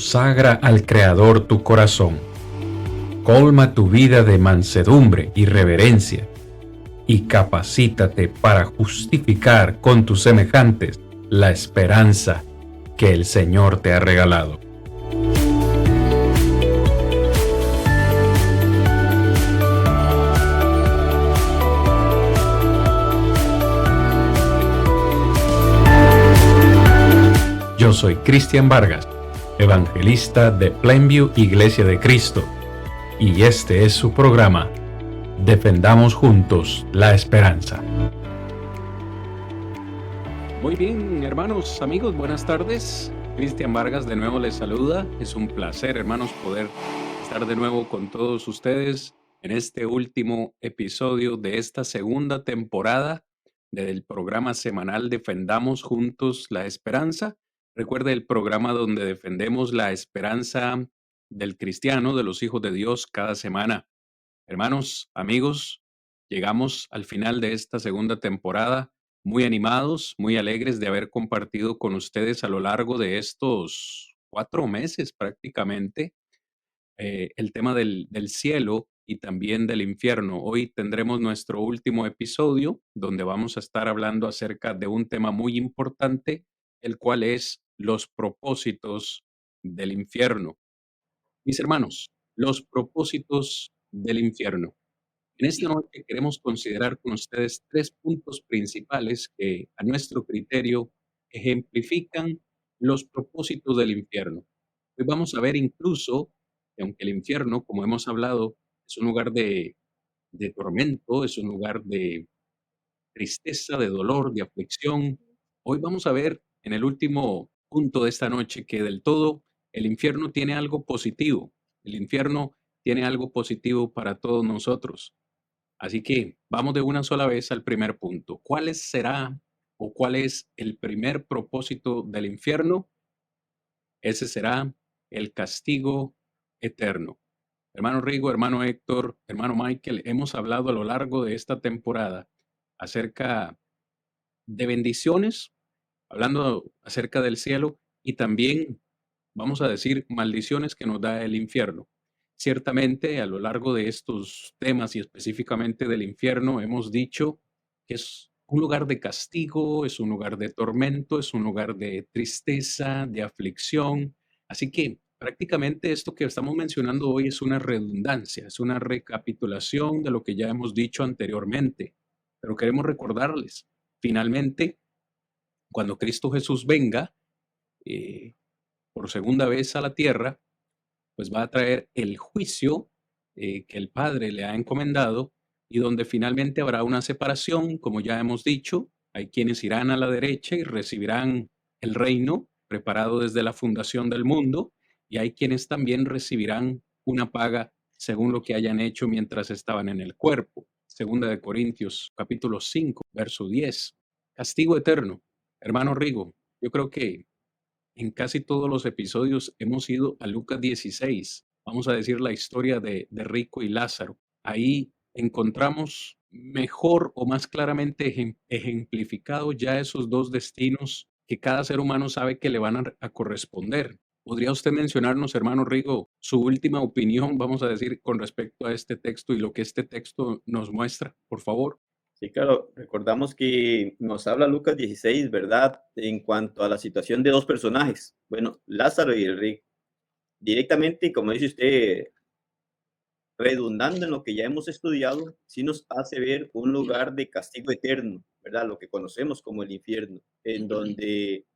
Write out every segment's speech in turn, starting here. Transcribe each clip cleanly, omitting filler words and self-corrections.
Consagra al Creador tu corazón. Colma tu vida de mansedumbre y reverencia, y capacítate para justificar con tus semejantes la esperanza que el Señor te ha regalado. Yo soy Cristian Vargas, evangelista de Plainview Iglesia de Cristo, y este es su programa, Defendamos Juntos la Esperanza. Muy bien, hermanos, amigos, buenas tardes. Cristian Vargas de nuevo les saluda. Es un placer, hermanos, poder estar de nuevo con todos ustedes en este último episodio de esta segunda temporada del programa semanal Defendamos Juntos la Esperanza. Recuerde el programa donde defendemos la esperanza del cristiano, de los hijos de Dios, cada semana. Hermanos, amigos, llegamos al final de esta segunda temporada, muy animados, muy alegres de haber compartido con ustedes a lo largo de estos 4 meses prácticamente el tema del cielo y también del infierno. Hoy tendremos nuestro último episodio donde vamos a estar hablando acerca de un tema muy importante, el cual es los propósitos del infierno. Mis hermanos, los propósitos del infierno. En esta noche queremos considerar con ustedes 3 puntos principales que, a nuestro criterio, ejemplifican los propósitos del infierno. Hoy vamos a ver incluso que aunque el infierno, como hemos hablado, es un lugar de tormento, es un lugar de tristeza, de dolor, de aflicción, hoy vamos a ver en el último punto de esta noche que del todo el infierno tiene algo positivo. El infierno tiene algo positivo para todos nosotros. Así que vamos de una sola vez al primer punto. ¿Cuál será o cuál es el primer propósito del infierno? Ese será el castigo eterno. Hermano Rigo, hermano Héctor, hermano Michael, hemos hablado a lo largo de esta temporada acerca de bendiciones, hablando acerca del cielo, y también, vamos a decir, maldiciones que nos da el infierno. Ciertamente, a lo largo de estos temas y específicamente del infierno, hemos dicho que es un lugar de castigo, es un lugar de tormento, es un lugar de tristeza, de aflicción. Así que prácticamente esto que estamos mencionando hoy es una redundancia, es una recapitulación de lo que ya hemos dicho anteriormente. Pero queremos recordarles, finalmente, cuando Cristo Jesús venga por segunda vez a la tierra, pues va a traer el juicio que el Padre le ha encomendado y donde finalmente habrá una separación, como ya hemos dicho. Hay quienes irán a la derecha y recibirán el reino preparado desde la fundación del mundo, y hay quienes también recibirán una paga según lo que hayan hecho mientras estaban en el cuerpo. Segunda de Corintios, capítulo 5, verso 10. Castigo eterno. Hermano Rigo, yo creo que en casi todos los episodios hemos ido a Lucas 16. Vamos a decir la historia de Rico y Lázaro. Ahí encontramos mejor o más claramente ejemplificado ya esos dos destinos que cada ser humano sabe que le van a corresponder. ¿Podría usted mencionarnos, hermano Rigo, su última opinión, vamos a decir, con respecto a este texto y lo que este texto nos muestra, por favor? Sí, claro, recordamos que nos habla Lucas 16, ¿verdad? En cuanto a la situación de dos personajes, bueno, Lázaro y el rico. Directamente, como dice usted, redundando en lo que ya hemos estudiado, sí nos hace ver un lugar de castigo eterno, ¿verdad? Lo que conocemos como el infierno, en donde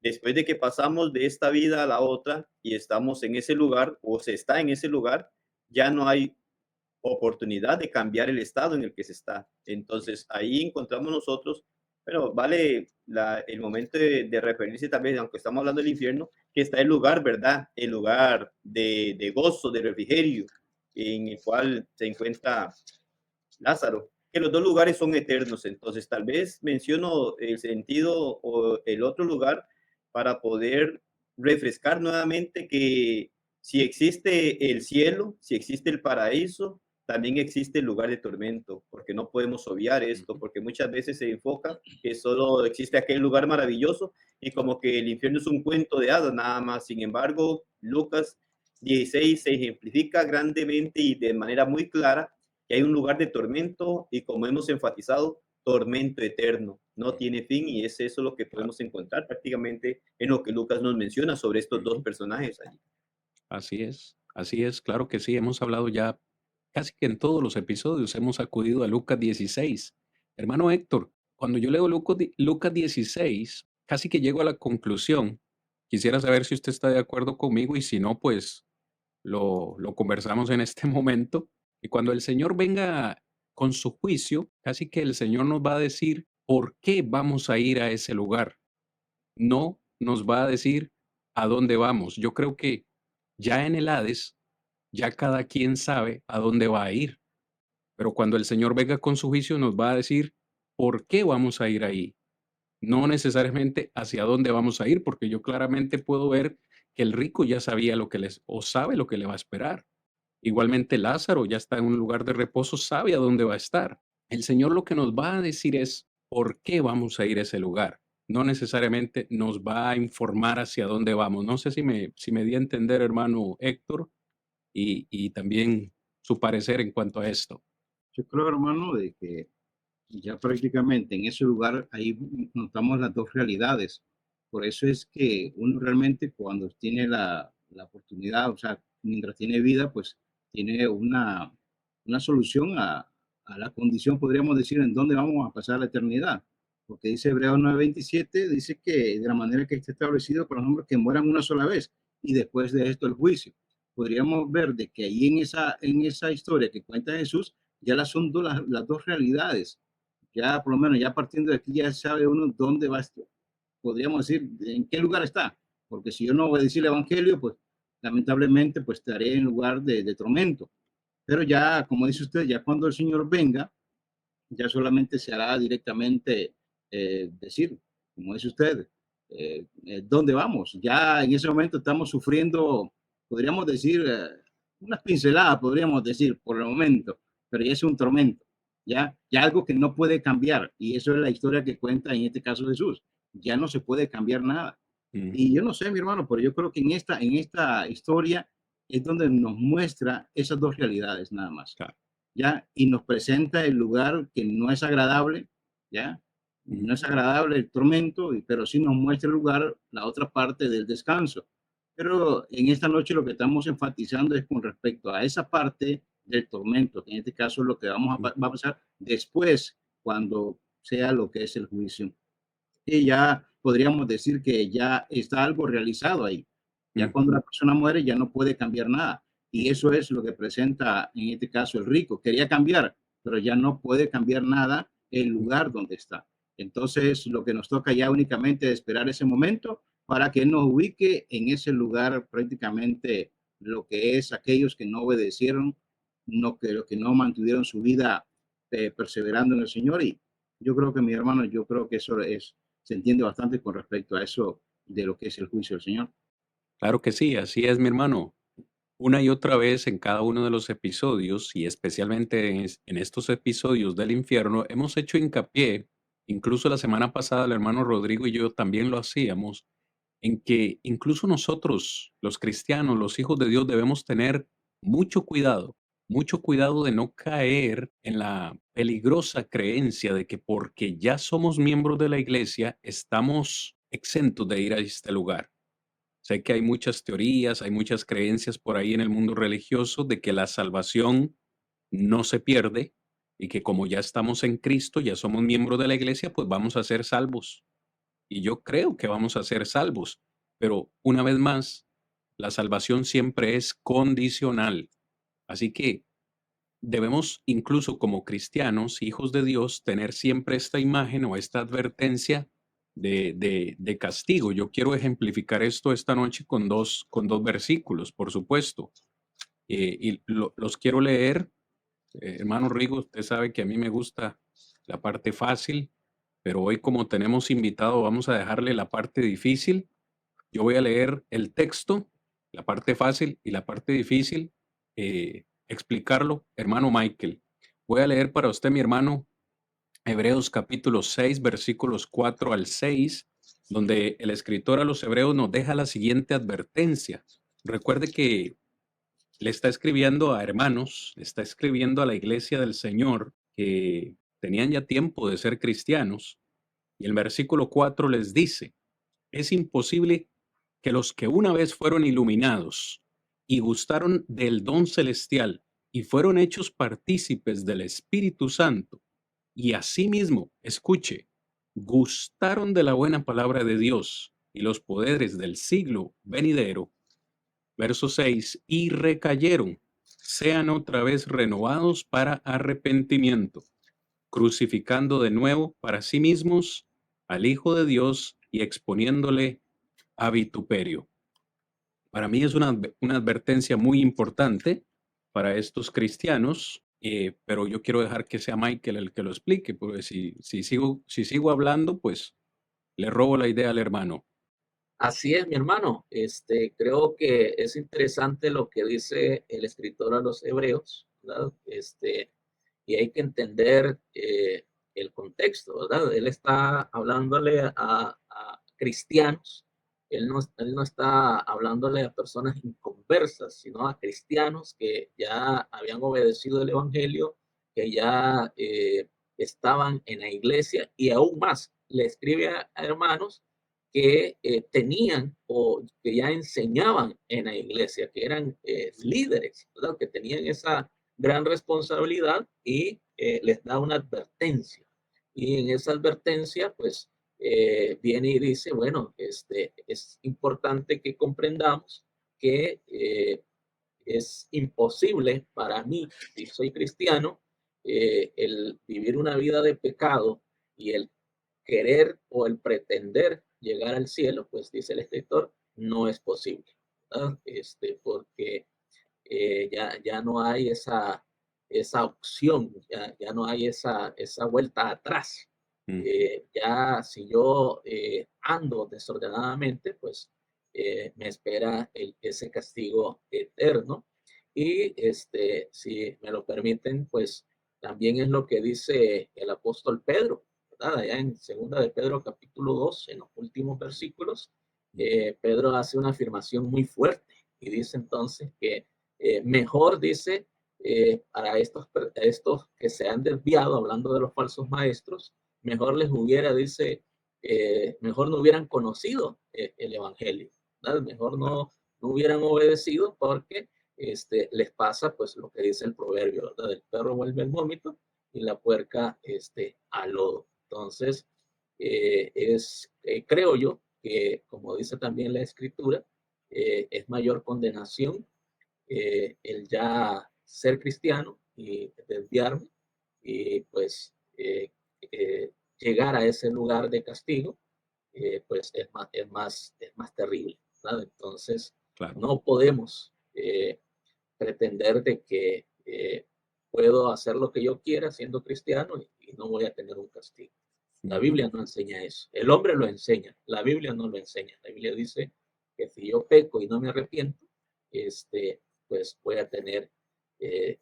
después de que pasamos de esta vida a la otra y estamos en ese lugar o se está en ese lugar, ya no hay oportunidad de cambiar el estado en el que se está. Entonces, ahí encontramos nosotros, pero vale el momento de referirse también, aunque estamos hablando del infierno, que está el lugar, ¿verdad? El lugar de gozo, de refrigerio, en el cual se encuentra Lázaro, que los dos lugares son eternos. Entonces, tal vez menciono el sentido o el otro lugar para poder refrescar nuevamente que si existe el cielo, si existe el paraíso, también existe el lugar de tormento, porque no podemos obviar esto, Ujú. porque muchas veces se enfoca que solo existe aquel lugar maravilloso y como que el infierno es un cuento de hadas nada más. Sin embargo, Lucas 16 se ejemplifica grandemente y de manera muy clara que hay un lugar de tormento y como hemos enfatizado, tormento eterno, no Ujú. tiene fin y es eso lo que Claro. podemos encontrar prácticamente en lo que Lucas nos menciona sobre estos dos Ujú. personajes allí. Así es, claro que sí, hemos hablado ya casi que en todos los episodios, hemos acudido a Lucas 16. Hermano Héctor, cuando yo leo Lucas 16, casi que llego a la conclusión. Quisiera saber si usted está de acuerdo conmigo y si no, pues lo conversamos en este momento. Y cuando el Señor venga con su juicio, casi que el Señor nos va a decir por qué vamos a ir a ese lugar. No nos va a decir a dónde vamos. Yo creo que ya en el Hades, ya cada quien sabe a dónde va a ir, pero cuando el Señor venga con su juicio nos va a decir por qué vamos a ir ahí, no necesariamente hacia dónde vamos a ir, porque yo claramente puedo ver que el rico ya sabía lo que les o sabe lo que le va a esperar. Igualmente Lázaro ya está en un lugar de reposo, sabe a dónde va a estar. El Señor lo que nos va a decir es por qué vamos a ir a ese lugar. No necesariamente nos va a informar hacia dónde vamos. No sé si me di a entender, hermano Héctor, y también su parecer en cuanto a esto. Yo creo, hermano, de que ya prácticamente en ese lugar ahí notamos las dos realidades. Por eso es que uno realmente cuando tiene la oportunidad, o sea, mientras tiene vida, pues tiene una solución a la condición, podríamos decir, en dónde vamos a pasar la eternidad. Porque dice Hebreos 9:27, dice que de la manera que está establecido con los hombres que mueran una sola vez y después de esto el juicio. Podríamos ver de que ahí en esa historia que cuenta Jesús, ya son las dos realidades. Ya por lo menos ya partiendo de aquí ya sabe uno dónde va a estar, podríamos decir en qué lugar está, porque si yo no voy a decir el evangelio, pues lamentablemente pues estaré en lugar de tormento. Pero ya, como dice usted, ya cuando el Señor venga, ya solamente se hará directamente decir, como dice usted, dónde vamos. Ya en ese momento estamos sufriendo, podríamos decir, unas pinceladas, podríamos decir, por el momento, pero ya es un tormento, ya algo que no puede cambiar. Y eso es la historia que cuenta en este caso Jesús. Ya no se puede cambiar nada. Ujú. Y yo no sé, mi hermano, pero yo creo que en esta historia es donde nos muestra esas dos realidades nada más. Claro. ¿Ya? Y nos presenta el lugar que no es agradable, ¿ya? No es Ujú. agradable el tormento, pero sí nos muestra el lugar, la otra parte del descanso. Pero en esta noche lo que estamos enfatizando es con respecto a esa parte del tormento, que en este caso es lo que va Ujú. a pasar después, cuando sea lo que es el juicio. Y ya podríamos decir que ya está algo realizado ahí. Ya cuando la Ujú. persona muere ya no puede cambiar nada. Y eso es lo que presenta en este caso el rico. Quería cambiar, pero ya no puede cambiar nada el lugar Ujú. donde está. Entonces, lo que nos toca ya únicamente es esperar ese momento para que nos ubique en ese lugar prácticamente lo que es aquellos que no obedecieron, no, que, lo que no mantuvieron su vida perseverando en el Señor. Y yo creo que mi hermano, yo creo que eso es, se entiende bastante con respecto a eso de lo que es el juicio del Señor. Claro que sí, así es, mi hermano. Una y otra vez en cada uno de los episodios, y especialmente en estos episodios del infierno, hemos hecho hincapié, incluso la semana pasada el hermano Rodrigo y yo también lo hacíamos, en que incluso nosotros, los cristianos, los hijos de Dios, debemos tener mucho cuidado de no caer en la peligrosa creencia de que porque ya somos miembros de la iglesia, estamos exentos de ir a este lugar. Sé que hay muchas teorías, hay muchas creencias por ahí en el mundo religioso de que la salvación no se pierde y que como ya estamos en Cristo, ya somos miembros de la iglesia, pues vamos a ser salvos. Y yo creo que vamos a ser salvos, pero una vez más, la salvación siempre es condicional. Así que debemos, incluso como cristianos, hijos de Dios, tener siempre esta imagen o esta advertencia de castigo. Yo quiero ejemplificar esto esta noche con dos versículos, por supuesto. Los quiero leer. Hermano Rigo, usted sabe que a mí me gusta la parte fácil, pero hoy como tenemos invitado, vamos a dejarle la parte difícil. Yo voy a leer el texto, la parte fácil y la parte difícil. explicarlo, hermano Michael. Voy a leer para usted, mi hermano, Hebreos capítulo 6, versículos 4 al 6, donde el escritor a los hebreos nos deja la siguiente advertencia. Recuerde que le está escribiendo a hermanos, le está escribiendo a la iglesia del Señor que tenían ya tiempo de ser cristianos, y el versículo 4 les dice: es imposible que los que una vez fueron iluminados y gustaron del don celestial y fueron hechos partícipes del Espíritu Santo, y asimismo, escuche, gustaron de la buena palabra de Dios y los poderes del siglo venidero, verso 6, y recayeron, sean otra vez renovados para arrepentimiento, crucificando de nuevo para sí mismos al Hijo de Dios y exponiéndole a vituperio. Para mí es una advertencia muy importante para estos cristianos, pero yo quiero dejar que sea Michael el que lo explique, porque si sigo hablando, pues le robo la idea al hermano. Así es, mi hermano. Creo que es interesante lo que dice el escritor a los hebreos, ¿verdad? Y hay que entender el contexto, ¿verdad? Él está hablándole a cristianos. Él no está hablándole a personas inconversas, sino a cristianos que ya habían obedecido el evangelio, que ya estaban en la iglesia, y aún más le escribe a hermanos que tenían o que ya enseñaban en la iglesia, que eran líderes, ¿verdad? Que tenían esa gran responsabilidad, y les da una advertencia. Y en esa advertencia, pues, viene y dice, bueno, es importante que comprendamos que es imposible para mí, si soy cristiano, el vivir una vida de pecado y el querer o el pretender llegar al cielo, pues dice el escritor, no es posible, ¿verdad? Porque ya no hay esa opción, ya no hay esa vuelta atrás. Ya si yo ando desordenadamente, pues me espera ese castigo eterno. Y si me lo permiten, pues también es lo que dice el apóstol Pedro, ¿verdad? Allá en segunda de Pedro capítulo 2, en los últimos versículos, Pedro hace una afirmación muy fuerte y dice entonces que mejor, dice, para estos que se han desviado, hablando de los falsos maestros, mejor les hubiera, dice, mejor no hubieran conocido el evangelio, ¿verdad? Mejor no hubieran obedecido, porque les pasa pues lo que dice el proverbio, ¿verdad? El perro vuelve al vómito y la puerca al lodo. Entonces, creo yo que, como dice también la escritura, es mayor condenación el ya ser cristiano y desviarme, y pues llegar a ese lugar de castigo, pues es más terrible, ¿verdad? Entonces, Claro. no podemos pretender de que puedo hacer lo que yo quiera siendo cristiano y no voy a tener un castigo. La Biblia no enseña eso. El hombre lo enseña, la Biblia no lo enseña. La Biblia dice que si yo peco y no me arrepiento, pues voy a tener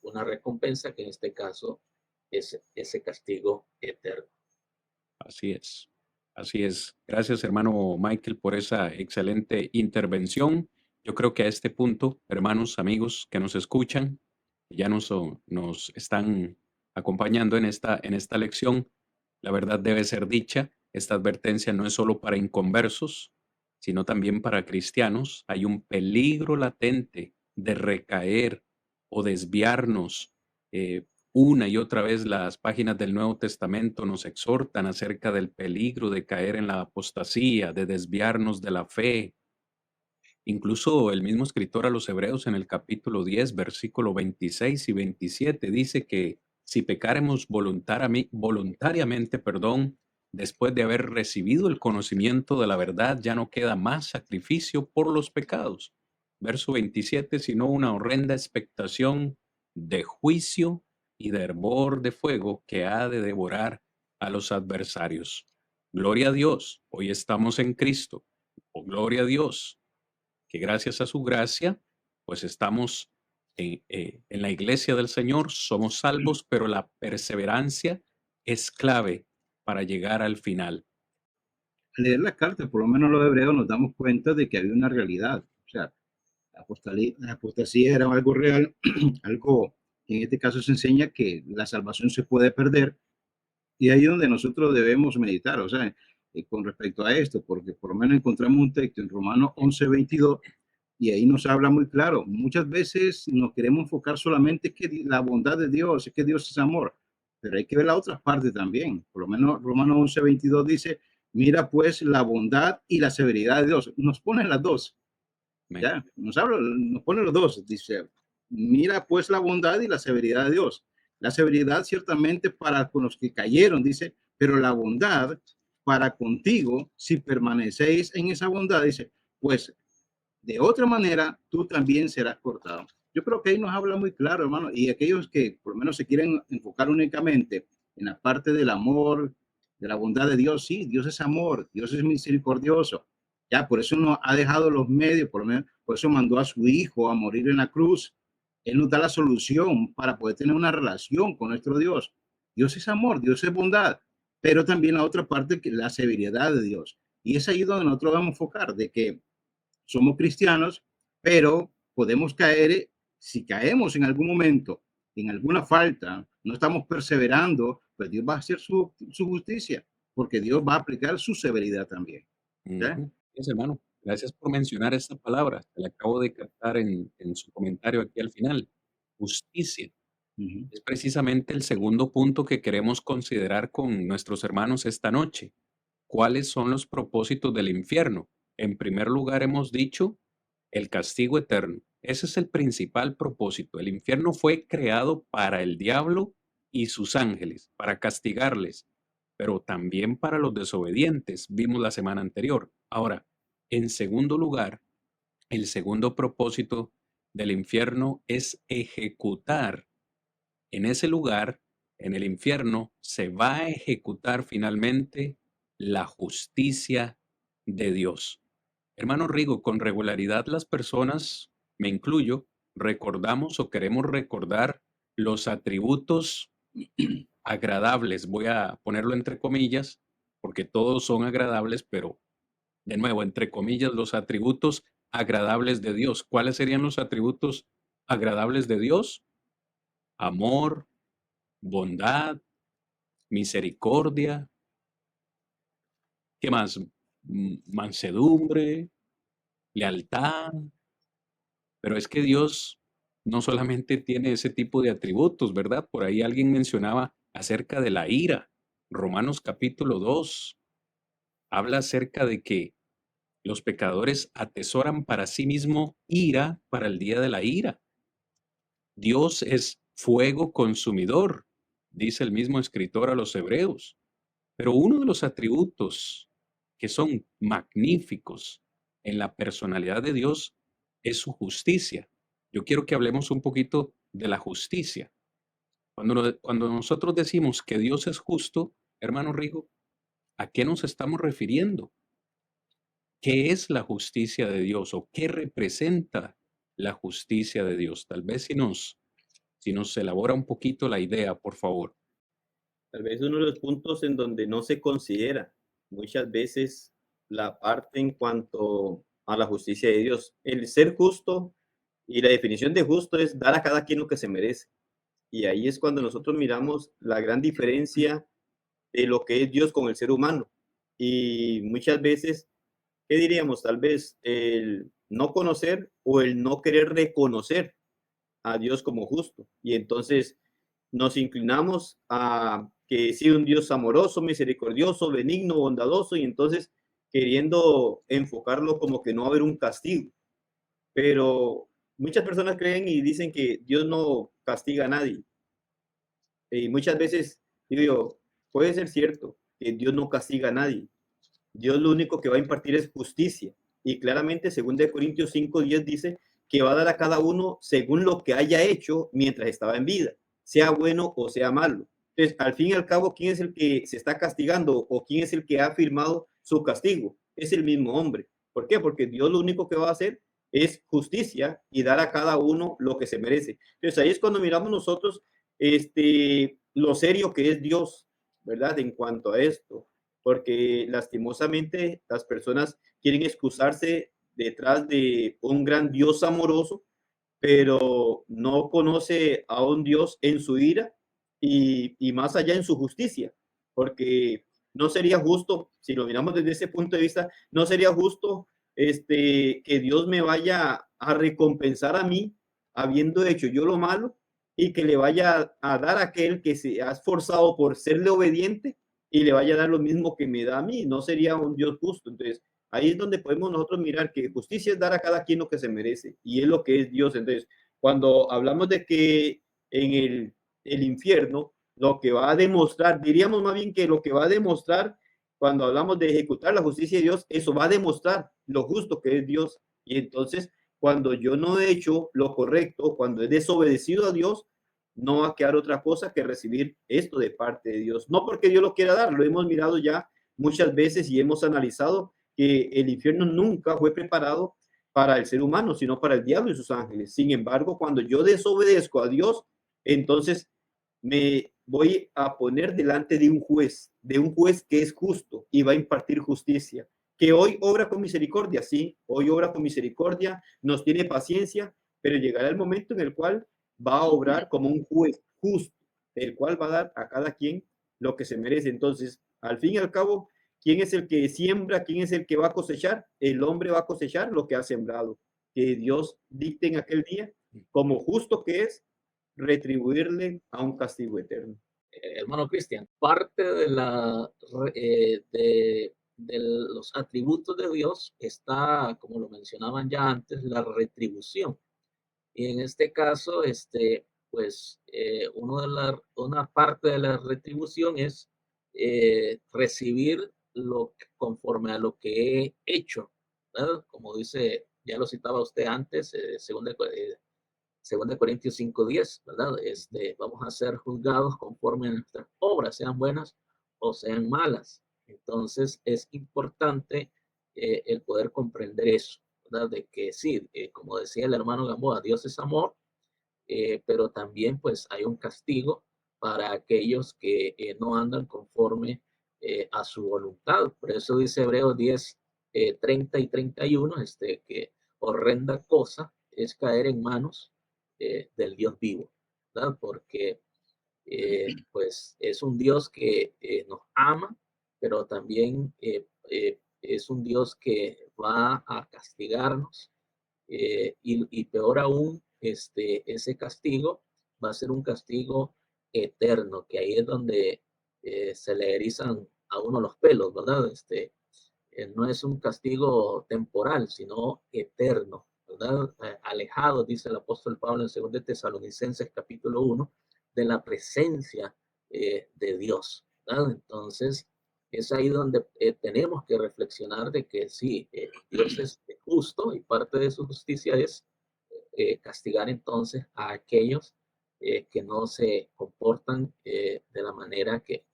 una recompensa, que en este caso es ese castigo eterno. Así es. Así es. Gracias, hermano Michael, por esa excelente intervención. Yo creo que a este punto, hermanos, amigos que nos escuchan, ya nos están acompañando en esta lección, la verdad debe ser dicha. Esta advertencia no es solo para inconversos, sino también para cristianos. Hay un peligro latente de recaer o desviarnos. Una y otra vez las páginas del Nuevo Testamento nos exhortan acerca del peligro de caer en la apostasía, de desviarnos de la fe. Incluso el mismo escritor a los Hebreos en el capítulo 10, versículo 26 y 27 dice que si pecáremos voluntariamente, después de haber recibido el conocimiento de la verdad, ya no queda más sacrificio por los pecados. Verso 27, sino una horrenda expectación de juicio y de hervor de fuego que ha de devorar a los adversarios. Gloria a Dios, hoy estamos en Cristo. Oh, gloria a Dios, que gracias a su gracia, pues estamos en la iglesia del Señor somos salvos, pero la perseverancia es clave para llegar al final. Al leer la carta, por lo menos los hebreos, nos damos cuenta de que había una realidad. O sea, la apostasía era algo real, algo, en este caso se enseña que la salvación se puede perder, y ahí es donde nosotros debemos meditar, o sea, con respecto a esto, porque por lo menos encontramos un texto en Romanos 11:22, y ahí nos habla muy claro. Muchas veces nos queremos enfocar solamente que la bondad de Dios, es que Dios es amor, pero hay que ver la otra parte también. Por lo menos Romanos 11:22 dice, mira pues la bondad y la severidad de Dios. Nos ponen las dos, Amén. ya, nos pone los dos. Dice, mira pues la bondad y la severidad de Dios. La severidad ciertamente para con los que cayeron, dice, pero la bondad para contigo, si permanecéis en esa bondad, dice, pues de otra manera tú también serás cortado. Yo creo que ahí nos habla muy claro, hermano, y aquellos que por lo menos se quieren enfocar únicamente en la parte del amor, de la bondad de Dios, sí, Dios es amor, Dios es misericordioso. Ya, por eso nos ha dejado los medios, por lo menos, por eso mandó a su hijo a morir en la cruz. Él nos da la solución para poder tener una relación con nuestro Dios. Dios es amor, Dios es bondad, pero también la otra parte, que la severidad de Dios. Y es ahí donde nosotros vamos a enfocar, de que somos cristianos, pero podemos caer, si caemos en algún momento, en alguna falta, no estamos perseverando, pues Dios va a hacer su justicia, porque Dios va a aplicar su severidad también. ¿Ya? Gracias, hermano. Gracias por mencionar esta palabra. Se la acabo de captar en su comentario aquí al final. Justicia. Es precisamente el segundo punto que queremos considerar con nuestros hermanos esta noche. ¿Cuáles son los propósitos del infierno? En primer lugar, hemos dicho el castigo eterno. Ese es el principal propósito. El infierno fue creado para el diablo y sus ángeles, para castigarles, pero también para los desobedientes. Vimos la semana anterior. Ahora, en segundo lugar, el segundo propósito del infierno es ejecutar. En ese lugar, en el infierno, se va a ejecutar finalmente la justicia de Dios. Hermano Rigo, con regularidad las personas, me incluyo, recordamos o queremos recordar los atributos agradables. Voy a ponerlo entre comillas, porque todos son agradables, pero de nuevo, entre comillas, los atributos agradables de Dios. ¿Cuáles serían los atributos agradables de Dios? Amor, bondad, misericordia, ¿qué más? Mansedumbre, lealtad. Pero es que Dios no solamente tiene ese tipo de atributos, ¿verdad? Por ahí alguien mencionaba acerca de la ira. Romanos capítulo 2 habla acerca de que los pecadores atesoran para sí mismo ira para el día de la ira. Dios es fuego consumidor, dice el mismo escritor a los hebreos. Pero uno de los atributos que son magníficos en la personalidad de Dios es su justicia. Yo quiero que hablemos un poquito de la justicia. Cuando nosotros decimos que Dios es justo, hermano Rigo, ¿a qué nos estamos refiriendo? ¿Qué es la justicia de Dios o qué representa la justicia de Dios? Tal vez si nos elabora un poquito la idea, por favor. Tal vez uno de los puntos en donde no se considera muchas veces la parte en cuanto a la justicia de Dios. El ser justo y la definición de justo es dar a cada quien lo que se merece. Y ahí es cuando nosotros miramos la gran diferencia de lo que es Dios con el ser humano. Y muchas veces, ¿qué diríamos? Tal vez el no conocer o el no querer reconocer a Dios como justo. Y entonces nos inclinamos a que sea un Dios amoroso, misericordioso, benigno, bondadoso, y entonces queriendo enfocarlo como que no va a haber un castigo. Pero muchas personas creen y dicen que Dios no castiga a nadie. Y muchas veces digo yo, puede ser cierto que Dios no castiga a nadie. Dios lo único que va a impartir es justicia. Y claramente, 2 Corintios 5:10 dice que va a dar a cada uno según lo que haya hecho mientras estaba en vida, sea bueno o sea malo. Entonces, al fin y al cabo, ¿quién es el que se está castigando o quién es el que ha firmado su castigo? Es el mismo hombre. ¿Por qué? Porque Dios lo único que va a hacer es justicia y dar a cada uno lo que se merece. Entonces ahí es cuando miramos nosotros lo serio que es Dios, ¿verdad? En cuanto a esto, porque lastimosamente las personas quieren excusarse detrás de un gran Dios amoroso, pero no conoce a un Dios en su ira y más allá en su justicia, porque no sería justo, si lo miramos desde ese punto de vista, no sería justo que Dios me vaya a recompensar a mí habiendo hecho yo lo malo y que le vaya a dar a aquel que se ha esforzado por serle obediente y le vaya a dar lo mismo que me da a mí. No sería un Dios justo. Entonces, ahí es donde podemos nosotros mirar que justicia es dar a cada quien lo que se merece y es lo que es Dios. Entonces, cuando hablamos de que en el infierno, lo que va a demostrar, diríamos más bien que lo que va a demostrar cuando hablamos de ejecutar la justicia de Dios, eso va a demostrar lo justo que es Dios. Y entonces, cuando yo no he hecho lo correcto, cuando he desobedecido a Dios, no va a quedar otra cosa que recibir esto de parte de Dios. No porque Dios lo quiera dar, lo hemos mirado ya muchas veces y hemos analizado que el infierno nunca fue preparado para el ser humano, sino para el diablo y sus ángeles. Sin embargo, cuando yo desobedezco a Dios, entonces me voy a poner delante de un juez que es justo y va a impartir justicia, que hoy obra con misericordia, sí, hoy obra con misericordia, nos tiene paciencia, pero llegará el momento en el cual va a obrar como un juez justo, el cual va a dar a cada quien lo que se merece. Entonces, al fin y al cabo, ¿quién es el que siembra? ¿Quién es el que va a cosechar? El hombre va a cosechar lo que ha sembrado. Que Dios dicte en aquel día, como justo que es, retribuirle a un castigo eterno. Hermano Cristian, parte de de los atributos de Dios está, como lo mencionaban ya antes, la retribución. Y en este caso, pues, una parte de la retribución es recibir conforme a lo que he hecho, ¿verdad? Como dice, ya lo citaba usted antes, segunda de Corintios 5:10, ¿verdad? Vamos a ser juzgados conforme a nuestras obras, sean buenas o sean malas. Entonces es importante el poder comprender eso, ¿verdad? De que sí, como decía el hermano Gamboa, Dios es amor, pero también pues hay un castigo para aquellos que no andan conforme a su voluntad. Por eso dice Hebreos 10, 30 y 31, que horrenda cosa es caer en manos del Dios vivo, ¿verdad? Porque pues es un Dios que nos ama, pero también es un Dios que va a castigarnos y peor aún, ese castigo va a ser un castigo eterno, que ahí es donde se le erizan a uno los pelos, ¿verdad? No es un castigo temporal, sino eterno, ¿verdad? Alejado, dice el apóstol Pablo en 2 Tesalonicenses capítulo 1, de la presencia de Dios, ¿verdad? Entonces, es ahí donde tenemos que reflexionar de que sí, Dios es justo y parte de su justicia es castigar entonces a aquellos que no se comportan de la manera que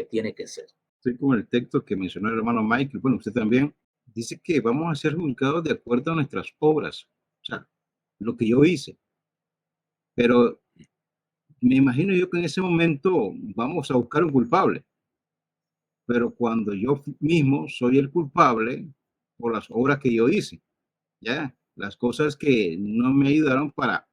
tiene que ser. Estoy con el texto que mencionó el hermano Michael, bueno, usted también, dice que vamos a ser juzgados de acuerdo a nuestras obras, o sea, lo que yo hice. Pero me imagino yo que en ese momento vamos a buscar un culpable. Pero cuando yo mismo soy el culpable por las obras que yo hice, ya, las cosas que no me ayudaron para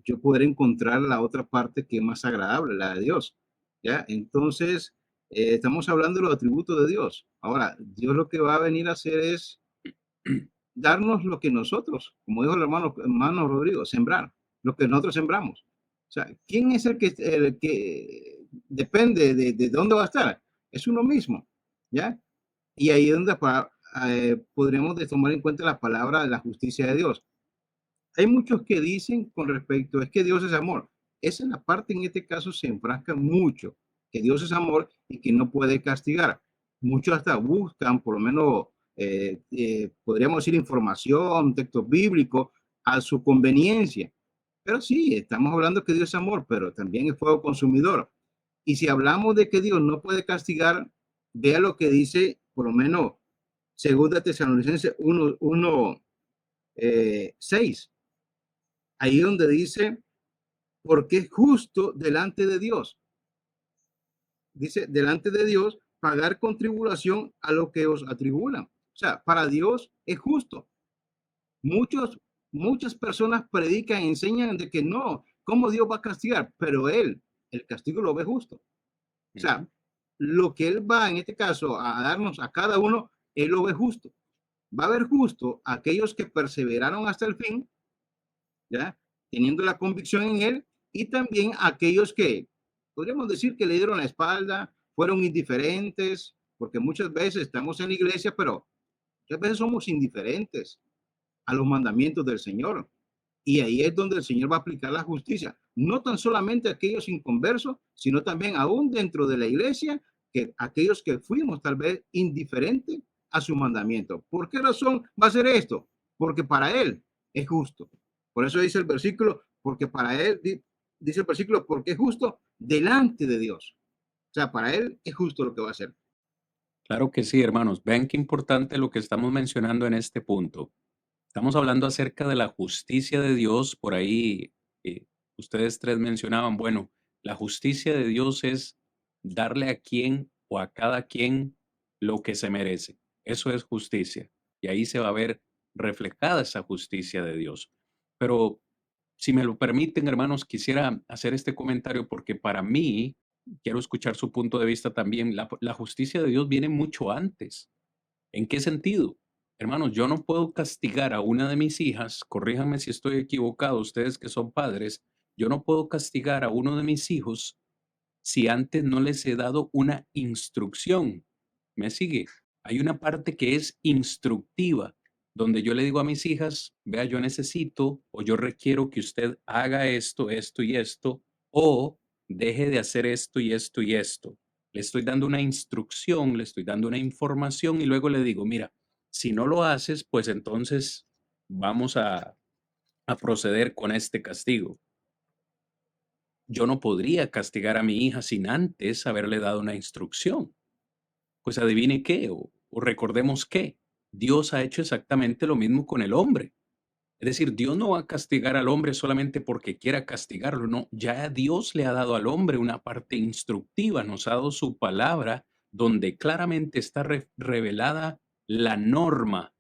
yo poder encontrar la otra parte que es más agradable, la de Dios, ya. Entonces, estamos hablando de los atributos de Dios. Ahora, Dios lo que va a venir a hacer es darnos lo que nosotros, como dijo el hermano Rodrigo, sembrar, lo que nosotros sembramos. O sea, ¿quién es el que depende de dónde va a estar? Es uno mismo, ¿ya? Y ahí es donde podremos tomar en cuenta la palabra de la justicia de Dios. Hay muchos que dicen con respecto, es que Dios es amor. Esa es la parte, en este caso, se enfrasca mucho, que Dios es amor y que no puede castigar. Muchos hasta buscan, por lo menos, podríamos decir, información, textos bíblicos, a su conveniencia. Pero sí, estamos hablando que Dios es amor, pero también es fuego consumidor. Y si hablamos de que Dios no puede castigar, vea lo que dice, por lo menos, 2 Tesalonicenses 1, 6, ahí donde dice, porque es justo delante de Dios. Dice, delante de Dios, pagar con tribulación a lo que os atribulan. O sea, para Dios es justo. Muchas personas predican, enseñan de que no, ¿cómo Dios va a castigar? Pero Él, el castigo lo ve justo. O sea, lo que Él va en este caso a darnos a cada uno, Él lo ve justo. Va a ver justo a aquellos que perseveraron hasta el fin, ¿ya? Teniendo la convicción en Él, y también a aquellos que, podríamos decir que le dieron la espalda, fueron indiferentes, porque muchas veces estamos en la iglesia, pero muchas veces somos indiferentes a los mandamientos del Señor. Y ahí es donde el Señor va a aplicar la justicia, no tan solamente a aquellos inconversos, sino también aún dentro de la iglesia, que aquellos que fuimos tal vez indiferentes a su mandamiento. ¿Por qué razón va a ser esto? Porque para Él es justo. Por eso dice el versículo, porque para Él, dice el versículo, porque es justo delante de Dios. O sea, para Él es justo lo que va a hacer. Claro que sí, hermanos. Vean qué importante lo que estamos mencionando en este punto. Estamos hablando acerca de la justicia de Dios. Por ahí ustedes tres mencionaban, bueno, la justicia de Dios es darle a quien o a cada quien lo que se merece. Eso es justicia. Y ahí se va a ver reflejada esa justicia de Dios. Pero si me lo permiten, hermanos, quisiera hacer este comentario porque para mí, quiero escuchar su punto de vista también, la justicia de Dios viene mucho antes. ¿En qué sentido? Hermanos, yo no puedo castigar a una de mis hijas, corríjanme si estoy equivocado, ustedes que son padres, yo no puedo castigar a uno de mis hijos si antes no les he dado una instrucción. ¿Me sigue? Hay una parte que es instructiva, donde yo le digo a mis hijas, vea, yo necesito o yo requiero que usted haga esto, esto y esto, o deje de hacer esto y esto y esto. Le estoy dando una instrucción, le estoy dando una información y luego le digo, mira, si no lo haces, pues entonces vamos a proceder con este castigo. Yo no podría castigar a mi hija sin antes haberle dado una instrucción. Pues adivine qué, o recordemos qué. Dios ha hecho exactamente lo mismo con el hombre. Es decir, Dios no va a castigar al hombre solamente porque quiera castigarlo, no. Ya Dios le ha dado al hombre una parte instructiva, nos ha dado su palabra donde claramente está revelada la norma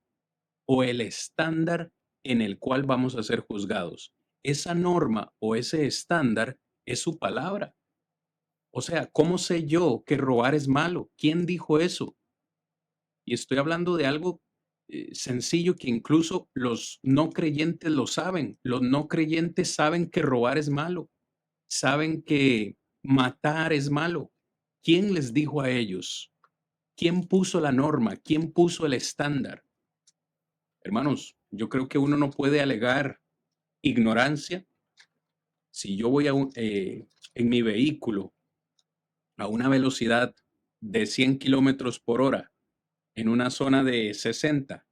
o el estándar en el cual vamos a ser juzgados. Esa norma o ese estándar es su palabra. O sea, ¿cómo sé yo que robar es malo? ¿Quién dijo eso? Y estoy hablando de algo sencillo que incluso los no creyentes lo saben. Los no creyentes saben que robar es malo. Saben que matar es malo. ¿Quién les dijo a ellos? ¿Quién puso la norma? ¿Quién puso el estándar? Hermanos, yo creo que uno no puede alegar ignorancia. Si yo voy en mi vehículo a una velocidad de 100 kilómetros por hora en una zona de 60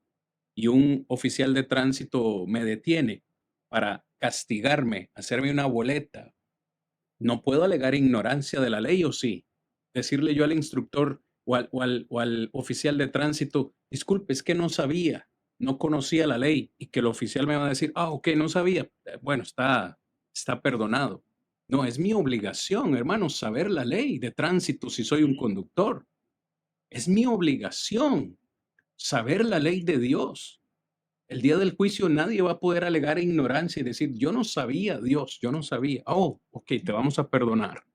y un oficial de tránsito me detiene para castigarme, hacerme una boleta, no puedo alegar ignorancia de la ley, ¿o sí? Decirle yo al instructor o al oficial de tránsito, disculpe, es que no sabía, no conocía la ley, y que el oficial me va a decir, ok, no sabía, bueno, está perdonado. No, es mi obligación, hermano, saber la ley de tránsito si soy un conductor. Es mi obligación saber la ley de Dios. El día del juicio nadie va a poder alegar ignorancia y decir, yo no sabía, Dios, yo no sabía. Oh, ok, te vamos a perdonar.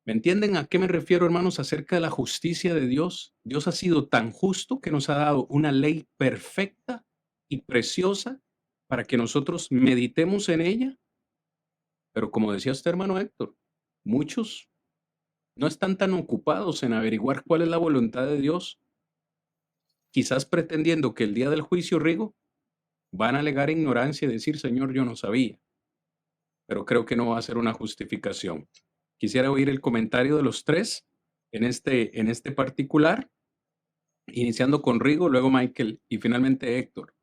¿Me entienden a qué me refiero, hermanos, acerca de la justicia de Dios? Dios ha sido tan justo que nos ha dado una ley perfecta y preciosa para que nosotros meditemos en ella. Pero como decía usted, hermano Héctor, muchos no están tan ocupados en averiguar cuál es la voluntad de Dios, quizás pretendiendo que el día del juicio, Rigo, van a alegar ignorancia y decir, Señor, yo no sabía. Pero creo que no va a ser una justificación. Quisiera oír el comentario de los tres en este particular, iniciando con Rigo, luego Michael y finalmente Héctor.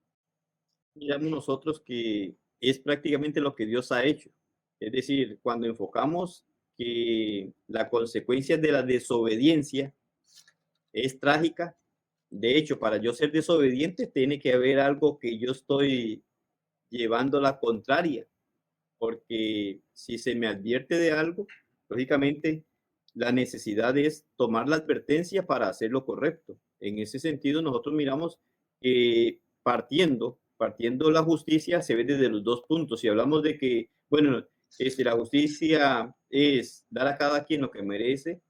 Miramos nosotros que es prácticamente lo que Dios ha hecho. Es decir, cuando enfocamos que la consecuencia de la desobediencia es trágica, De hecho, para yo ser desobediente, tiene que haber algo que yo estoy llevando la contraria, porque si se me advierte de algo, lógicamente la necesidad es tomar la advertencia para hacer lo correcto. En ese sentido, nosotros miramos que partiendo la justicia se ve desde los dos puntos. Si hablamos de que, bueno, la justicia es dar a cada quien lo que merece,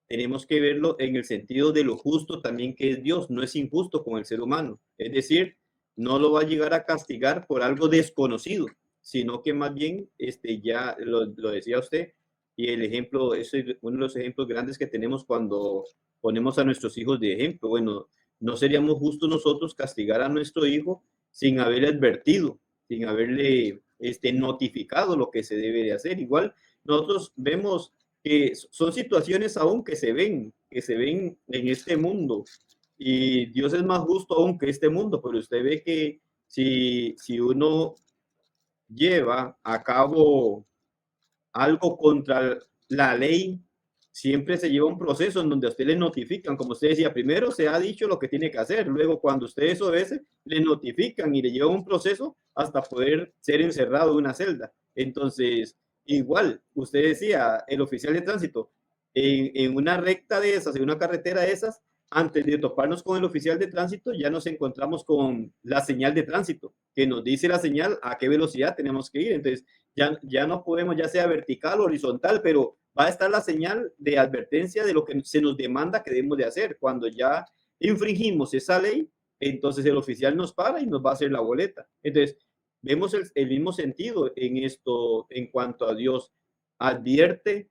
tenemos que verlo en el sentido de lo justo también que es Dios. No es injusto con el ser humano. Es decir, no lo va a llegar a castigar por algo desconocido, sino que más bien, ya lo decía usted, y el ejemplo, es uno de los ejemplos grandes que tenemos cuando ponemos a nuestros hijos de ejemplo. Bueno, no seríamos justos nosotros castigar a nuestro hijo sin haberle advertido, sin haberle notificado lo que se debe de hacer. Igual, nosotros vemos que son situaciones aún que se ven en este mundo, y Dios es más justo aún que este mundo, pero usted ve que si uno lleva a cabo algo contra la ley, siempre se lleva un proceso en donde a usted le notifican, como usted decía, primero se ha dicho lo que tiene que hacer, luego cuando usted desobedece, le notifican y le lleva un proceso hasta poder ser encerrado en una celda. Entonces, igual, usted decía, el oficial de tránsito, en una recta de esas, en una carretera de esas, antes de toparnos con el oficial de tránsito, ya nos encontramos con la señal de tránsito, que nos dice la señal a qué velocidad tenemos que ir. Entonces, ya no podemos, ya sea vertical o horizontal, pero va a estar la señal de advertencia de lo que se nos demanda que debemos de hacer. Cuando ya infringimos esa ley, entonces el oficial nos para y nos va a hacer la boleta. Entonces, vemos el mismo sentido en esto en cuanto a Dios. Advierte,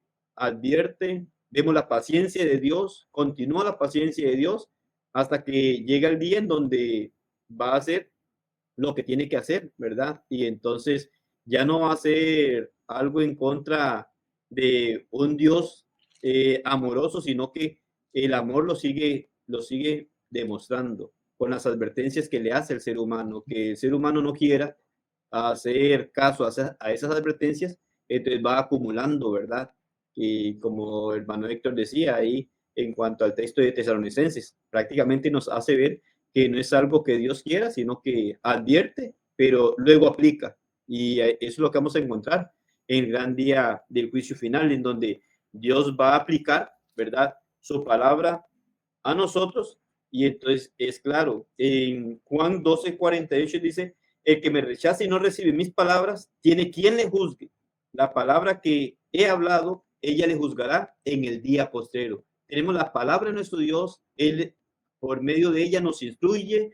vemos la paciencia de Dios, continúa la paciencia de Dios hasta que llega el día en donde va a hacer lo que tiene que hacer, ¿verdad? Y entonces ya no va a ser algo en contra de un Dios amoroso, sino que el amor lo sigue demostrando con las advertencias que le hace el ser humano, que el ser humano no quiera hacer caso a esas advertencias, entonces va acumulando, ¿verdad? Y como el hermano Héctor decía ahí, en cuanto al texto de Tesalonicenses, prácticamente nos hace ver que no es algo que Dios quiera, sino que advierte, pero luego aplica. Y eso es lo que vamos a encontrar en el gran día del juicio final, en donde Dios va a aplicar, ¿verdad?, su palabra a nosotros. Y entonces es claro, en Juan 12:48 dice, el que me rechace y no recibe mis palabras, tiene quien le juzgue. La palabra que he hablado, ella le juzgará en el día postrero. Tenemos la palabra de nuestro Dios, Él por medio de ella nos instruye,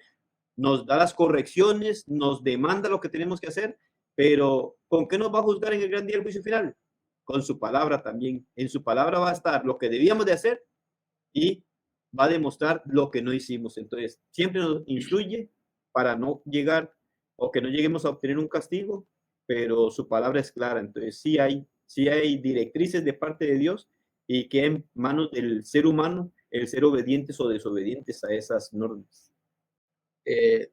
nos da las correcciones, nos demanda lo que tenemos que hacer, pero ¿con qué nos va a juzgar en el gran día del juicio final? Con su palabra también. En su palabra va a estar lo que debíamos de hacer y va a demostrar lo que no hicimos. Entonces, siempre nos instruye para no llegar o que no lleguemos a obtener un castigo, pero su palabra es clara. Entonces, sí hay directrices de parte de Dios y que en manos del ser humano el ser obedientes o desobedientes a esas normas.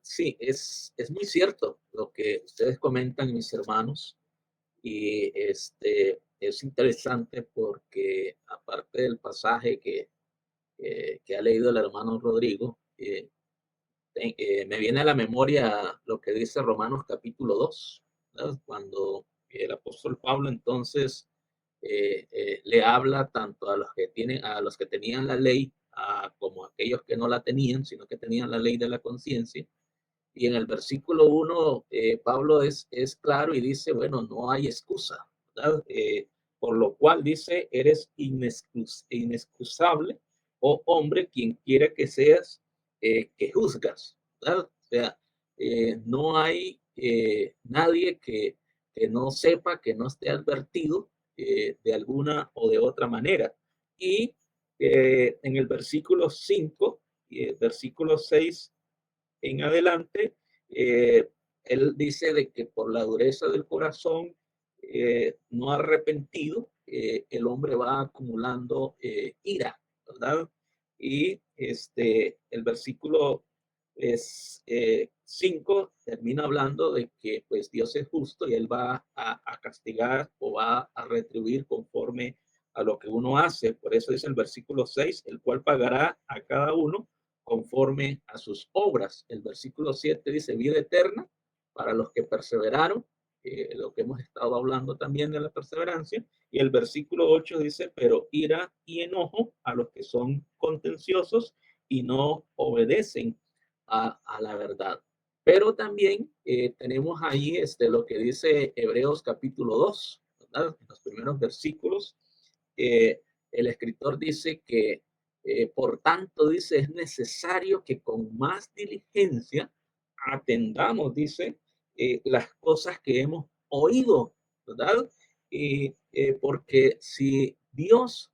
Sí, es muy cierto lo que ustedes comentan, mis hermanos, y es interesante porque aparte del pasaje que ha leído el hermano Rodrigo, me viene a la memoria lo que dice Romanos capítulo 2, ¿verdad? Cuando el apóstol Pablo entonces le habla tanto a los que tenían la ley como a aquellos que no la tenían, sino que tenían la ley de la conciencia. Y en el versículo 1, Pablo es claro y dice, bueno, no hay excusa, ¿verdad? Por lo cual dice, eres inexcusable, oh hombre, quien quiera que seas, que juzgas, ¿verdad? O sea, no hay nadie que no sepa, que no esté advertido de alguna o de otra manera. Y en el versículo 5 y el versículo 6 en adelante, él dice de que por la dureza del corazón no arrepentido, el hombre va acumulando ira, ¿verdad? Y el versículo 5 termina hablando de que pues Dios es justo y él va a castigar o va a retribuir conforme a lo que uno hace. Por eso dice el versículo 6, el cual pagará a cada uno conforme a sus obras. El versículo 7 dice vida eterna para los que perseveraron, lo que hemos estado hablando también de la perseverancia. Y el versículo 8 dice, pero ira y enojo a los que son contenciosos y no obedecen a la verdad. Pero también tenemos ahí lo que dice Hebreos capítulo 2, ¿verdad? En los primeros versículos, el escritor dice que, por tanto, dice, es necesario que con más diligencia atendamos, dice, las cosas que hemos oído, ¿verdad? Porque si Dios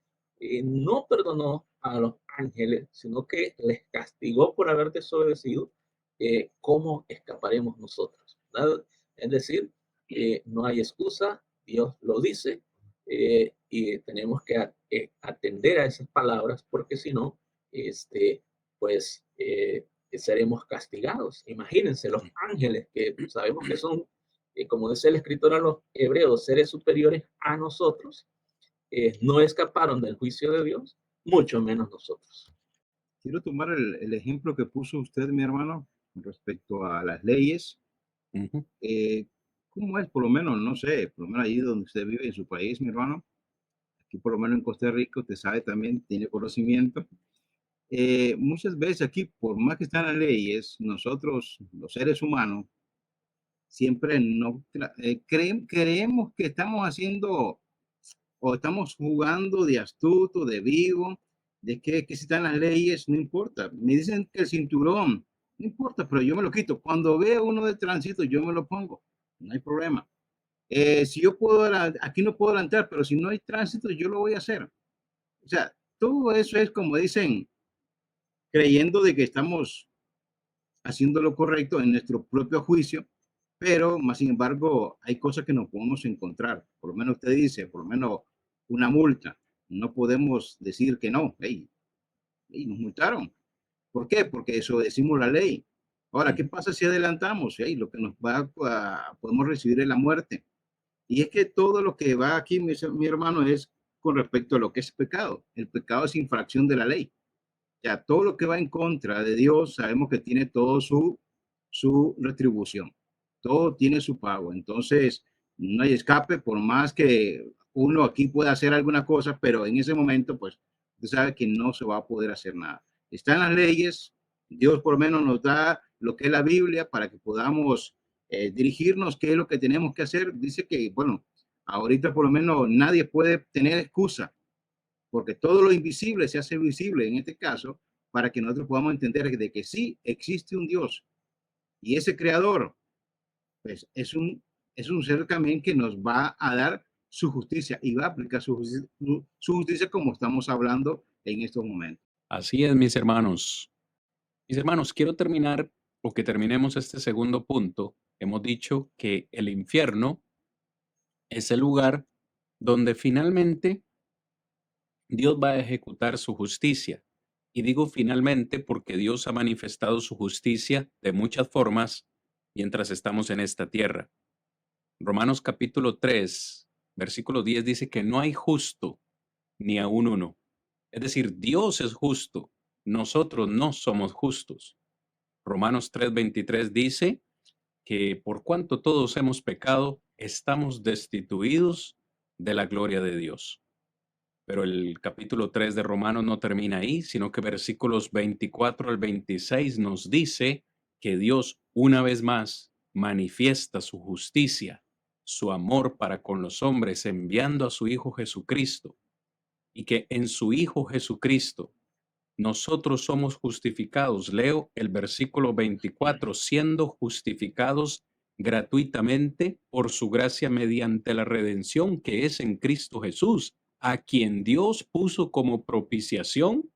no perdonó a los ángeles, sino que les castigó por haber desobedecido, ¿cómo escaparemos nosotros? ¿Verdad? Es decir, no hay excusa, Dios lo dice, y tenemos que atender a esas palabras, porque si no, pues seremos castigados. Imagínense, los ángeles, que sabemos que son, como dice el escritor a los hebreos, seres superiores a nosotros, no escaparon del juicio de Dios, mucho menos nosotros. Quiero tomar el ejemplo que puso usted, mi hermano, respecto a las leyes. Ujú. ¿Cómo es? Por lo menos, no sé, por lo menos ahí donde usted vive, en su país, mi hermano. Aquí, por lo menos en Costa Rica, usted sabe también, tiene conocimiento. Muchas veces aquí, por más que están las leyes, nosotros, los seres humanos, siempre no creemos que estamos haciendo o estamos jugando de astuto, de vivo, de que si están las leyes, no importa. Me dicen que el cinturón, no importa, pero yo me lo quito. Cuando veo uno de tránsito, yo me lo pongo, no hay problema. Si yo puedo, aquí no puedo adelantar, pero si no hay tránsito, yo lo voy a hacer. O sea, todo eso es como dicen, creyendo de que estamos haciendo lo correcto en nuestro propio juicio, pero más sin embargo hay cosas que no podemos encontrar. Por lo menos usted dice, por lo menos una multa. No podemos decir que no. Hey, hey, nos multaron. ¿Por qué? Porque desobedecimos la ley. Ahora, ¿qué pasa si adelantamos? Hey, lo que nos va a, podemos recibir es la muerte. Y es que todo lo que va aquí, mi hermano, es con respecto a lo que es pecado. El pecado es infracción de la ley. Ya todo lo que va en contra de Dios, sabemos que tiene todo su retribución. Todo tiene su pago. Entonces, no hay escape, por más que uno aquí pueda hacer alguna cosa, pero en ese momento, pues, usted sabe que no se va a poder hacer nada. Están las leyes, Dios por lo menos nos da lo que es la Biblia para que podamos dirigirnos, qué es lo que tenemos que hacer. Dice que, bueno, ahorita por lo menos nadie puede tener excusa porque todo lo invisible se hace visible en este caso para que nosotros podamos entender de que sí existe un Dios y ese creador pues es un ser también que nos va a dar su justicia y va a aplicar su justicia como estamos hablando en estos momentos. Así es, mis hermanos. Mis hermanos, quiero terminar o que terminemos este segundo punto. Hemos dicho que el infierno es el lugar donde finalmente Dios va a ejecutar su justicia. Y digo finalmente porque Dios ha manifestado su justicia de muchas formas mientras estamos en esta tierra. Romanos capítulo 3, versículo 10 dice que no hay justo ni aun uno. Es decir, Dios es justo, nosotros no somos justos. Romanos 3:23 dice que por cuanto todos hemos pecado, estamos destituidos de la gloria de Dios. Pero el capítulo 3 de Romanos no termina ahí, sino que versículos 24 al 26 nos dice que Dios una vez más manifiesta su justicia, su amor para con los hombres, enviando a su Hijo Jesucristo, y que en su Hijo Jesucristo nosotros somos justificados. Leo el versículo 24, siendo justificados gratuitamente por su gracia mediante la redención que es en Cristo Jesús, a quien Dios puso como propiciación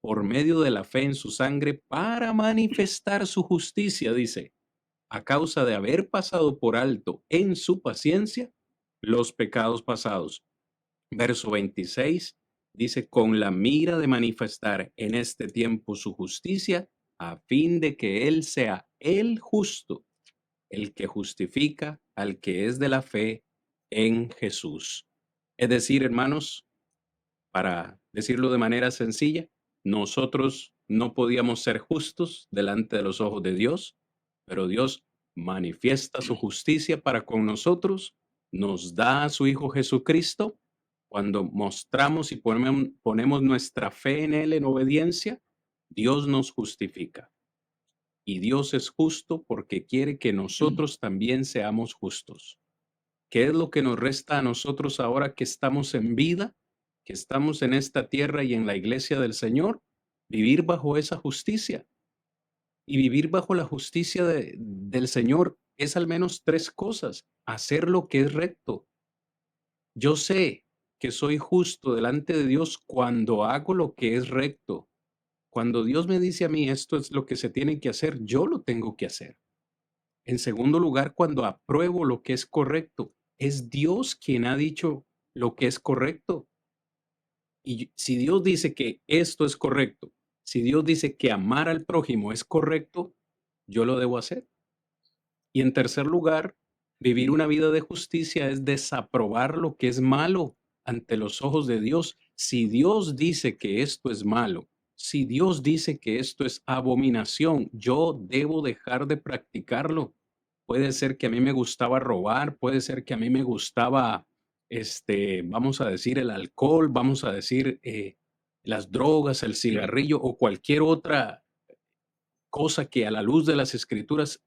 por medio de la fe en su sangre para manifestar su justicia, dice, a causa de haber pasado por alto en su paciencia los pecados pasados. Verso 26 dice, con la mira de manifestar en este tiempo su justicia, a fin de que Él sea el justo, el que justifica al que es de la fe en Jesús. Es decir, hermanos, para decirlo de manera sencilla, nosotros no podíamos ser justos delante de los ojos de Dios, pero Dios manifiesta su justicia para con nosotros, nos da a su Hijo Jesucristo. Cuando mostramos y ponemos nuestra fe en Él en obediencia, Dios nos justifica. Y Dios es justo porque quiere que nosotros también seamos justos. ¿Qué es lo que nos resta a nosotros ahora que estamos en vida, que estamos en esta tierra y en la iglesia del Señor? Vivir bajo esa justicia. Y vivir bajo la justicia del Señor es al menos 3 cosas. Hacer lo que es recto. Yo sé que soy justo delante de Dios cuando hago lo que es recto. Cuando Dios me dice a mí esto es lo que se tiene que hacer, yo lo tengo que hacer. En segundo lugar, cuando apruebo lo que es correcto, es Dios quien ha dicho lo que es correcto. Y si Dios dice que esto es correcto, si Dios dice que amar al prójimo es correcto, yo lo debo hacer. Y en tercer lugar, vivir una vida de justicia es desaprobar lo que es malo ante los ojos de Dios. Si Dios dice que esto es malo, si Dios dice que esto es abominación, yo debo dejar de practicarlo. Puede ser que a mí me gustaba robar, puede ser que a mí me gustaba, vamos a decir, el alcohol, vamos a decir, las drogas, el cigarrillo o cualquier otra cosa que a la luz de las escrituras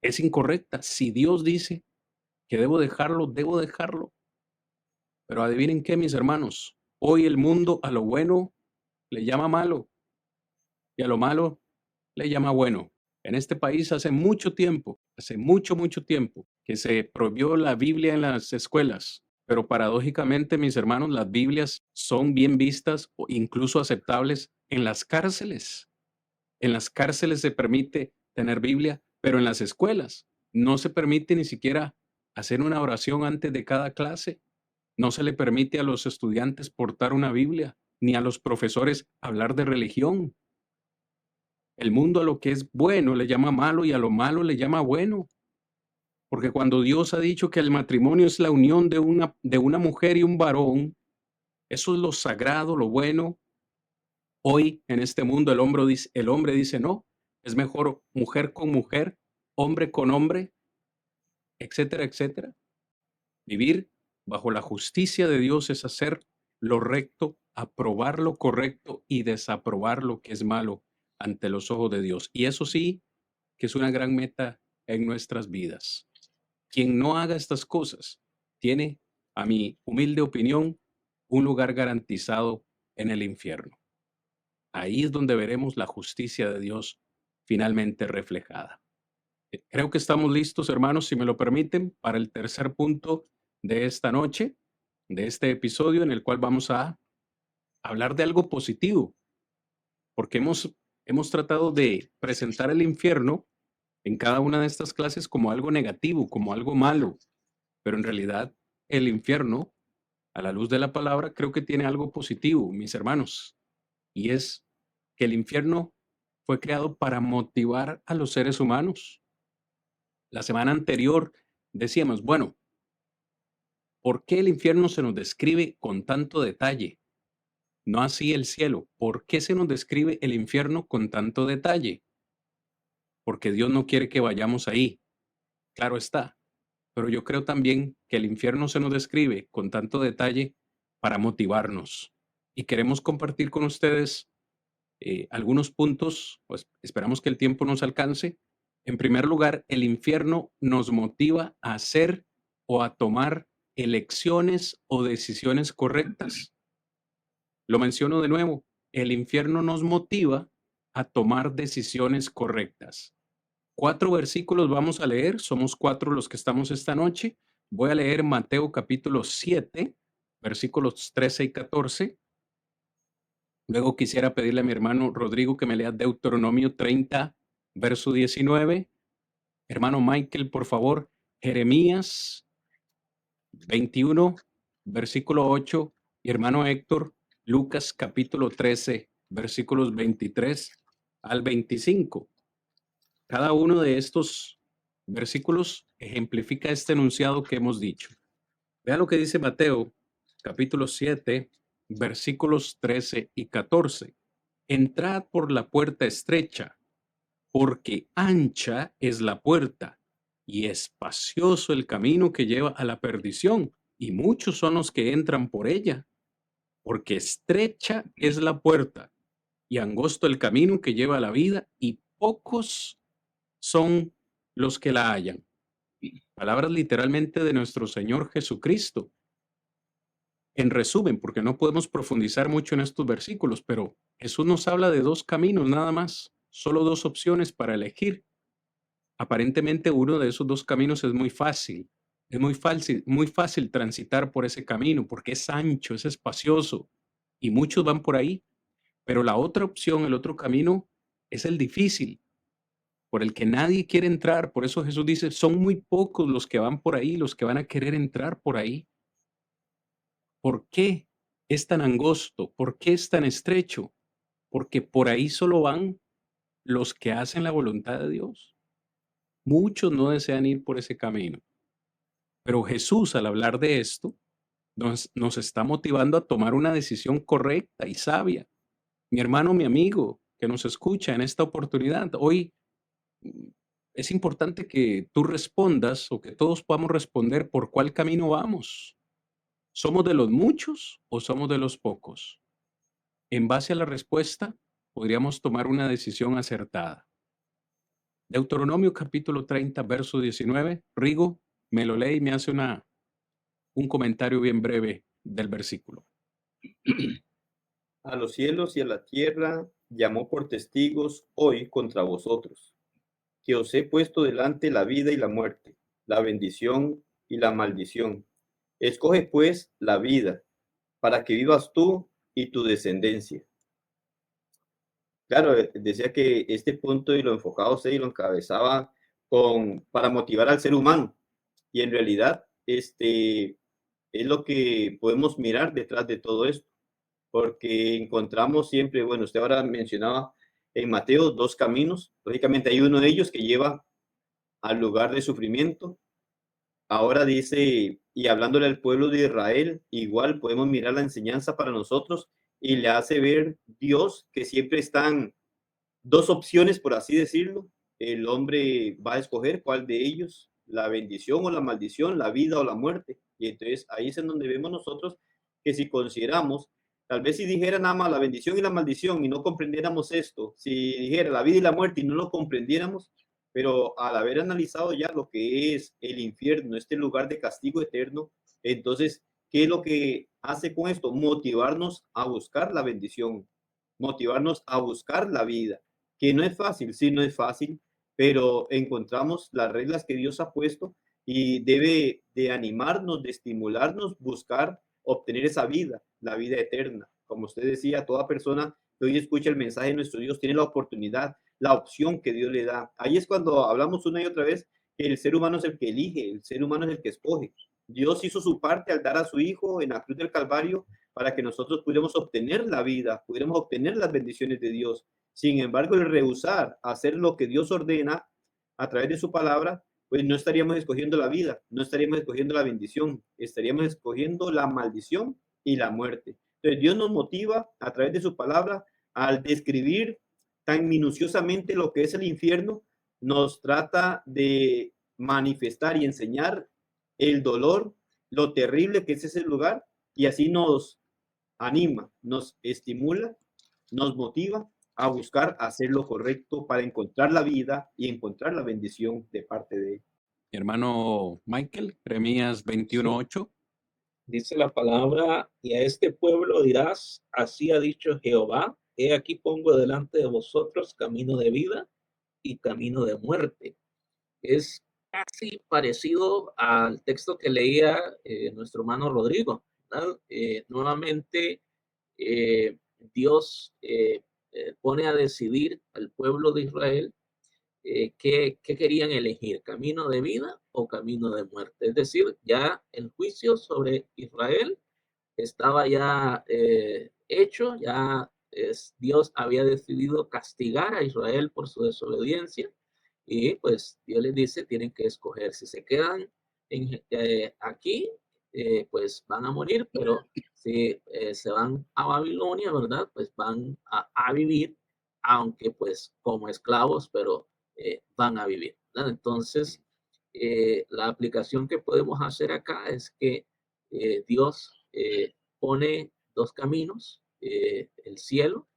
es incorrecta. Si Dios dice que debo dejarlo, debo dejarlo. Pero adivinen qué, mis hermanos, hoy el mundo a lo bueno le llama malo y a lo malo le llama bueno. En este país hace mucho tiempo que se prohibió la Biblia en las escuelas, pero paradójicamente, mis hermanos, las Biblias son bien vistas o incluso aceptables en las cárceles. En las cárceles se permite tener Biblia, pero en las escuelas no se permite ni siquiera hacer una oración antes de cada clase. No se le permite a los estudiantes portar una Biblia, ni a los profesores hablar de religión. El mundo a lo que es bueno le llama malo y a lo malo le llama bueno. Porque cuando Dios ha dicho que el matrimonio es la unión de una mujer y un varón, eso es lo sagrado, lo bueno. Hoy en este mundo el hombre dice no, es mejor mujer con mujer, hombre con hombre, etcétera, etcétera. Vivir bajo la justicia de Dios es hacer lo recto, aprobar lo correcto y desaprobar lo que es malo ante los ojos de Dios. Y eso sí, que es una gran meta en nuestras vidas. Quien no haga estas cosas tiene, a mi humilde opinión, un lugar garantizado en el infierno. Ahí es donde veremos la justicia de Dios finalmente reflejada. Creo que estamos listos, hermanos, si me lo permiten, para el tercer punto de esta noche, de este episodio en el cual vamos a hablar de algo positivo, porque hemos tratado de presentar el infierno en cada una de estas clases como algo negativo, como algo malo, pero en realidad el infierno, a la luz de la palabra, creo que tiene algo positivo, mis hermanos, y es que el infierno fue creado para motivar a los seres humanos. La semana anterior decíamos, bueno, ¿por qué el infierno se nos describe con tanto detalle? No así el cielo. ¿Por qué se nos describe el infierno con tanto detalle? Porque Dios no quiere que vayamos ahí. Claro está. Pero yo creo también que el infierno se nos describe con tanto detalle para motivarnos. Y queremos compartir con ustedes algunos puntos, pues esperamos que el tiempo nos alcance. En primer lugar, el infierno nos motiva a hacer o a tomar elecciones o decisiones correctas. Lo menciono de nuevo, el infierno nos motiva a tomar decisiones correctas. 4 versículos vamos a leer, somos 4 los que estamos esta noche. Voy a leer Mateo capítulo 7, versículos 13 y 14. Luego quisiera pedirle a mi hermano Rodrigo que me lea Deuteronomio 30, verso 19. Hermano Michael, por favor, Jeremías 21, versículo 8. Y hermano Héctor, Lucas capítulo 13, versículos 23 al 25. Cada uno de estos versículos ejemplifica este enunciado que hemos dicho. Vea lo que dice Mateo capítulo 7, versículos 13 y 14. entrad por la puerta estrecha, porque ancha es la puerta y espacioso el camino que lleva a la perdición, y muchos son los que entran por ella, porque estrecha es la puerta y angosto el camino que lleva a la vida, y pocos son los que la hallan. Palabras literalmente de nuestro Señor Jesucristo. En resumen, porque no podemos profundizar mucho en estos versículos, pero Jesús nos habla de dos caminos nada más, solo dos opciones para elegir. Aparentemente uno de esos dos caminos es muy fácil. Es muy fácil transitar por ese camino porque es ancho, es espacioso y muchos van por ahí. Pero la otra opción, el otro camino, es el difícil, por el que nadie quiere entrar. Por eso Jesús dice, son muy pocos los que van por ahí, los que van a querer entrar por ahí. ¿Por qué es tan angosto? ¿Por qué es tan estrecho? Porque por ahí solo van los que hacen la voluntad de Dios. Muchos no desean ir por ese camino. Pero Jesús, al hablar de esto, nos está motivando a tomar una decisión correcta y sabia. Mi hermano, mi amigo, que nos escucha en esta oportunidad, hoy es importante que tú respondas o que todos podamos responder por cuál camino vamos. ¿Somos de los muchos o somos de los pocos? En base a la respuesta, podríamos tomar una decisión acertada. Deuteronomio capítulo 30, verso 19. Rigo me lo lee y me hace un comentario bien breve del versículo. A los cielos y a la tierra llamó por testigos hoy contra vosotros, que os he puesto delante la vida y la muerte, la bendición y la maldición. Escoge pues la vida, para que vivas tú y tu descendencia. Claro, decía que este punto y lo enfocaba usted y lo encabezaba para motivar al ser humano. Y en realidad, es lo que podemos mirar detrás de todo esto, porque encontramos siempre, bueno, usted ahora mencionaba en Mateo dos caminos. Lógicamente hay uno de ellos que lleva al lugar de sufrimiento. Ahora dice, y hablándole al pueblo de Israel, igual podemos mirar la enseñanza para nosotros y le hace ver Dios que siempre están dos opciones, por así decirlo. El hombre va a escoger cuál de ellos, la bendición o la maldición, la vida o la muerte. Y entonces ahí es en donde vemos nosotros que si consideramos, tal vez si dijera nada más la bendición y la maldición y no comprendiéramos esto, si dijera la vida y la muerte y no lo comprendiéramos, pero al haber analizado ya lo que es el infierno, este lugar de castigo eterno, entonces, ¿qué es lo que hace con esto? Motivarnos a buscar la bendición, motivarnos a buscar la vida, que no es fácil, sí, no es fácil, pero encontramos las reglas que Dios ha puesto y debe de animarnos, de estimularnos, buscar obtener esa vida, la vida eterna. Como usted decía, toda persona que hoy escucha el mensaje de nuestro Dios tiene la oportunidad, la opción que Dios le da. Ahí es cuando hablamos una y otra vez que el ser humano es el que elige, el ser humano es el que escoge. Dios hizo su parte al dar a su Hijo en la cruz del Calvario para que nosotros pudiéramos obtener la vida, pudiéramos obtener las bendiciones de Dios. Sin embargo, el rehusar hacer lo que Dios ordena a través de su palabra, pues no estaríamos escogiendo la vida, no estaríamos escogiendo la bendición, estaríamos escogiendo la maldición y la muerte. Entonces, Dios nos motiva a través de su palabra al describir tan minuciosamente lo que es el infierno, nos trata de manifestar y enseñar el dolor, lo terrible que es ese lugar, y así nos anima, nos estimula, nos motiva a buscar hacer lo correcto para encontrar la vida y encontrar la bendición de parte de él. Mi hermano Michael, Jeremías 21:8. Dice la palabra, y a este pueblo dirás, así ha dicho Jehová, he aquí pongo delante de vosotros camino de vida y camino de muerte. Es casi parecido al texto que leía nuestro hermano Rodrigo, ¿verdad? Nuevamente, Dios pone a decidir al pueblo de Israel qué querían elegir, camino de vida o camino de muerte. Es decir, ya el juicio sobre Israel estaba ya hecho, ya Dios había decidido castigar a Israel por su desobediencia y pues Dios les dice, tienen que escoger si se quedan aquí pues van a morir, pero si se van a Babilonia, ¿verdad? Pues van a vivir, aunque pues como esclavos, pero van a vivir, ¿verdad? Entonces, la aplicación que podemos hacer acá es que Dios pone dos caminos, el cielo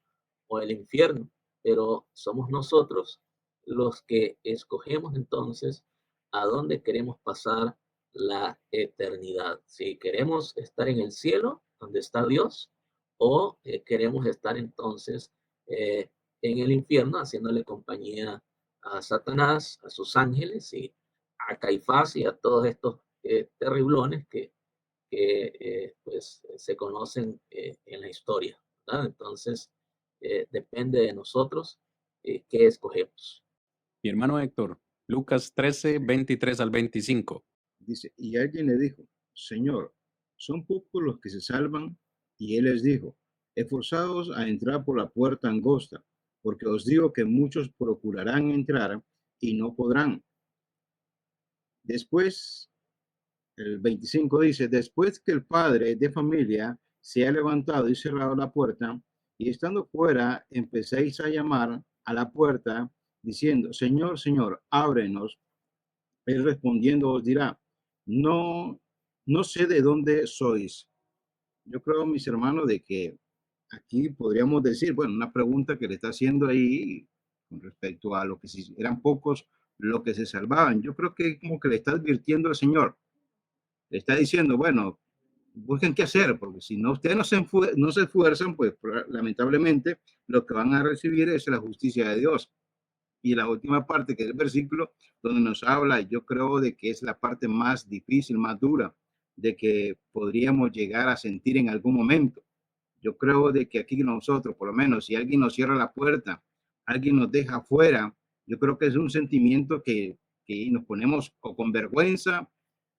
o el infierno, pero somos nosotros los que escogemos entonces a dónde queremos pasar la eternidad. Si queremos estar en el cielo, donde está Dios, o queremos estar entonces eh, en el infierno, haciéndole compañía a Satanás, a sus ángeles y a Caifás y a todos estos terriblones que pues se conocen en la historia, ¿verdad? Entonces, depende de nosotros qué escogemos. Mi hermano Héctor, Lucas 13, 23 al 25. Dice, y alguien le dijo, Señor, son pocos los que se salvan. Y él les dijo, esforzaos a entrar por la puerta angosta, porque os digo que muchos procurarán entrar y no podrán. Después, el 25 dice, después que el padre de familia se ha levantado y cerrado la puerta, y estando fuera, empecéis a llamar a la puerta, diciendo, Señor, Señor, ábrenos. Él respondiendo os dirá, no, no sé de dónde sois. Yo creo, mis hermanos, de que aquí podríamos decir, bueno, una pregunta que le está haciendo ahí con respecto a lo que si eran pocos los que se salvaban. Yo creo que como que le está advirtiendo al Señor, le está diciendo, bueno, busquen qué hacer, porque si no ustedes no se esfuerzan, pues lamentablemente lo que van a recibir es la justicia de Dios. Y la última parte, que es el versículo donde nos habla, yo creo de que es la parte más difícil, más dura, de que podríamos llegar a sentir en algún momento. Yo creo de que aquí nosotros, por lo menos, si alguien nos cierra la puerta, alguien nos deja afuera, yo creo que es un sentimiento que nos ponemos o con vergüenza,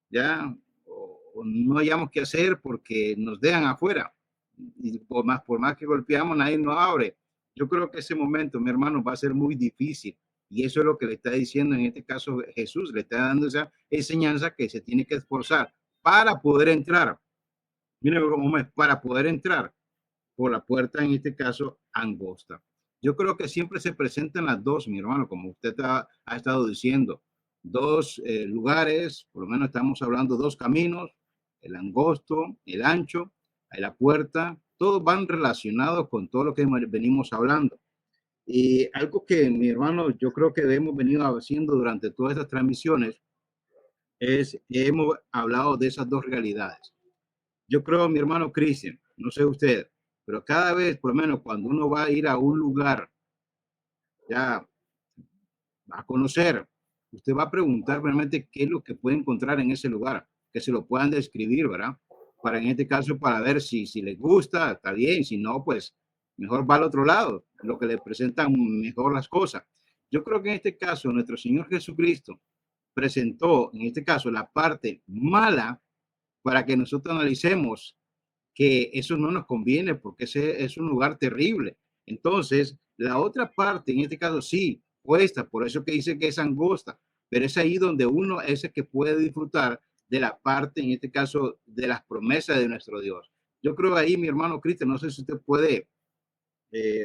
ya, o no hayamos qué hacer porque nos dejan afuera. Y por más que golpeamos, nadie nos abre. Yo creo que ese momento, mi hermano, va a ser muy difícil. Y eso es lo que le está diciendo en este caso Jesús. Le está dando esa enseñanza que se tiene que esforzar para poder entrar. Miren cómo es, para poder entrar por la puerta, en este caso, angosta. Yo creo que siempre se presentan las dos, mi hermano, como usted ha estado diciendo. Dos lugares, por lo menos estamos hablando dos caminos, el angosto, el ancho, la puerta, todos van relacionados con todo lo que venimos hablando. Y algo que, mi hermano, yo creo que hemos venido haciendo durante todas estas transmisiones es, hemos hablado de esas dos realidades. Yo creo, mi hermano Cristian, no sé usted, pero cada vez, por lo menos cuando uno va a ir a un lugar, ya va a conocer, usted va a preguntar realmente qué es lo que puede encontrar en ese lugar, que se lo puedan describir, ¿verdad? Para en este caso, para ver si les gusta, está bien, si no, pues mejor va al otro lado, lo que le presentan mejor las cosas. Yo creo que en este caso, nuestro Señor Jesucristo presentó, en este caso, la parte mala para que nosotros analicemos que eso no nos conviene porque ese es un lugar terrible. Entonces, la otra parte, en este caso, sí, cuesta, por eso que dice que es angosta, pero es ahí donde uno es el que puede disfrutar de la parte, en este caso, de las promesas de nuestro Dios. Yo creo ahí, mi hermano Cristian, no sé si usted puede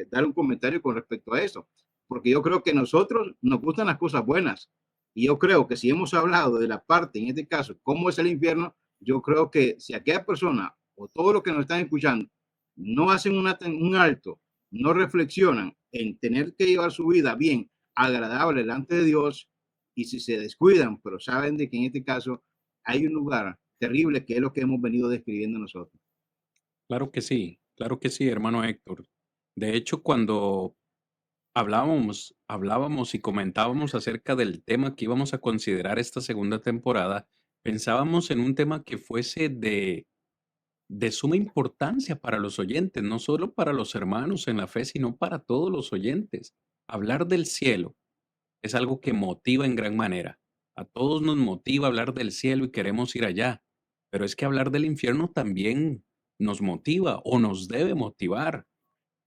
dar un comentario con respecto a eso, porque yo creo que nosotros nos gustan las cosas buenas. Y yo creo que si hemos hablado de la parte, en este caso, cómo es el infierno, yo creo que si aquella persona o todos los que nos están escuchando no hacen un alto, no reflexionan en tener que llevar su vida bien, agradable delante de Dios, y si se descuidan, pero saben de que en este caso hay un lugar terrible que es lo que hemos venido describiendo nosotros. Claro que sí, hermano Héctor. De hecho, cuando hablábamos y comentábamos acerca del tema que íbamos a considerar esta segunda temporada, pensábamos en un tema que fuese de suma importancia para los oyentes, no solo para los hermanos en la fe, sino para todos los oyentes. Hablar del cielo es algo que motiva en gran manera. A todos nos motiva hablar del cielo y queremos ir allá, pero es que hablar del infierno también nos motiva o nos debe motivar.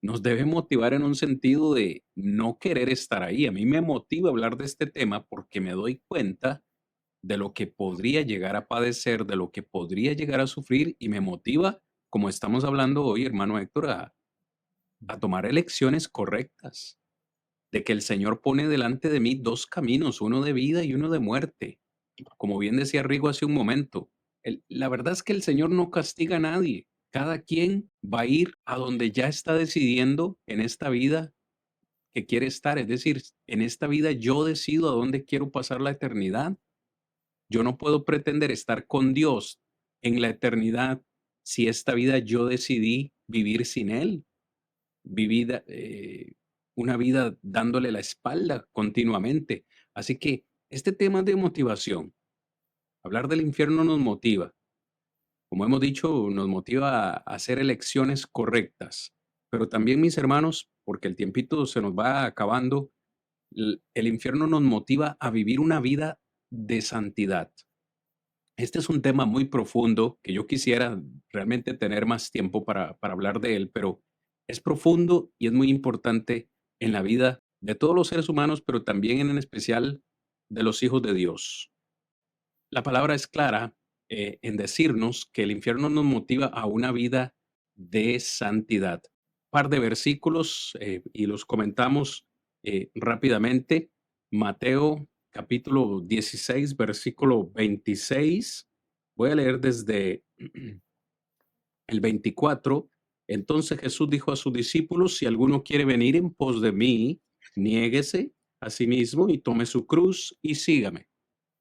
Nos debe motivar en un sentido de no querer estar ahí. A mí me motiva hablar de este tema porque me doy cuenta de lo que podría llegar a padecer, de lo que podría llegar a sufrir y me motiva, como estamos hablando hoy, hermano Héctor, a tomar elecciones correctas, de que el Señor pone delante de mí dos caminos, uno de vida y uno de muerte. Como bien decía Rigo hace un momento, la verdad es que el Señor no castiga a nadie. Cada quien va a ir a donde ya está decidiendo en esta vida que quiere estar. Es decir, en esta vida yo decido a dónde quiero pasar la eternidad. Yo no puedo pretender estar con Dios en la eternidad si esta vida yo decidí vivir sin Él, vivir una vida dándole la espalda continuamente. Así que este tema de motivación, hablar del infierno nos motiva. Como hemos dicho, nos motiva a hacer elecciones correctas. Pero también, mis hermanos, porque el tiempito se nos va acabando, el infierno nos motiva a vivir una vida de santidad. Este es un tema muy profundo que yo quisiera realmente tener más tiempo para hablar de él, pero es profundo y es muy importante en la vida de todos los seres humanos, pero también en especial de los hijos de Dios. La palabra es clara en decirnos que el infierno nos motiva a una vida de santidad. Par de versículos y los comentamos rápidamente. Mateo capítulo 16, versículo 26. Voy a leer desde el 24. Entonces Jesús dijo a sus discípulos, si alguno quiere venir en pos de mí, niéguese a sí mismo y tome su cruz y sígame.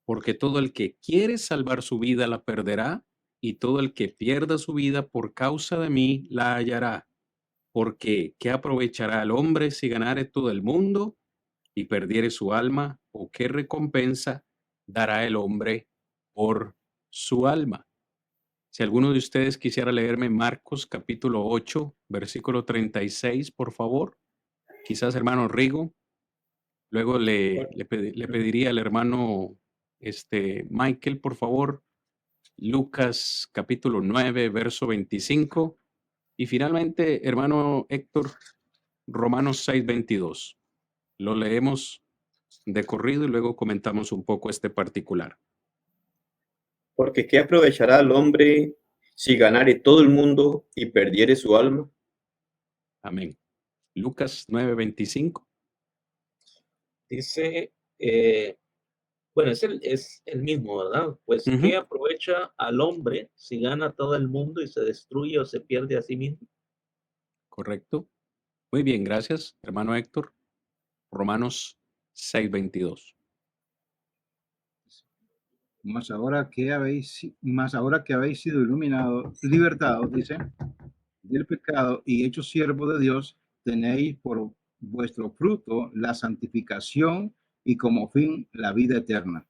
Porque todo el que quiere salvar su vida la perderá, y todo el que pierda su vida por causa de mí la hallará. Porque ¿qué aprovechará el hombre si ganare todo el mundo y perdiere su alma? ¿O qué recompensa dará el hombre por su alma? Si alguno de ustedes quisiera leerme Marcos capítulo 8, versículo 36, por favor. Quizás hermano Rigo. Luego le pediría al hermano Michael, por favor, Lucas capítulo 9, verso 25. Y finalmente, hermano Héctor, Romanos 6, 22. Lo leemos de corrido y luego comentamos un poco este particular. Porque ¿qué aprovechará el hombre si ganare todo el mundo y perdiere su alma? Amén. Lucas 9, 25. Dice, bueno, es el mismo, ¿verdad? Pues, Ujú. ¿qué aprovecha al hombre si gana todo el mundo y se destruye o se pierde a sí mismo? Correcto. Muy bien, gracias, hermano Héctor. Romanos 6, 22. Más ahora que habéis sido iluminados, libertados, dice, del pecado y hechos siervos de Dios, tenéis por vuestro fruto la santificación y como fin la vida eterna.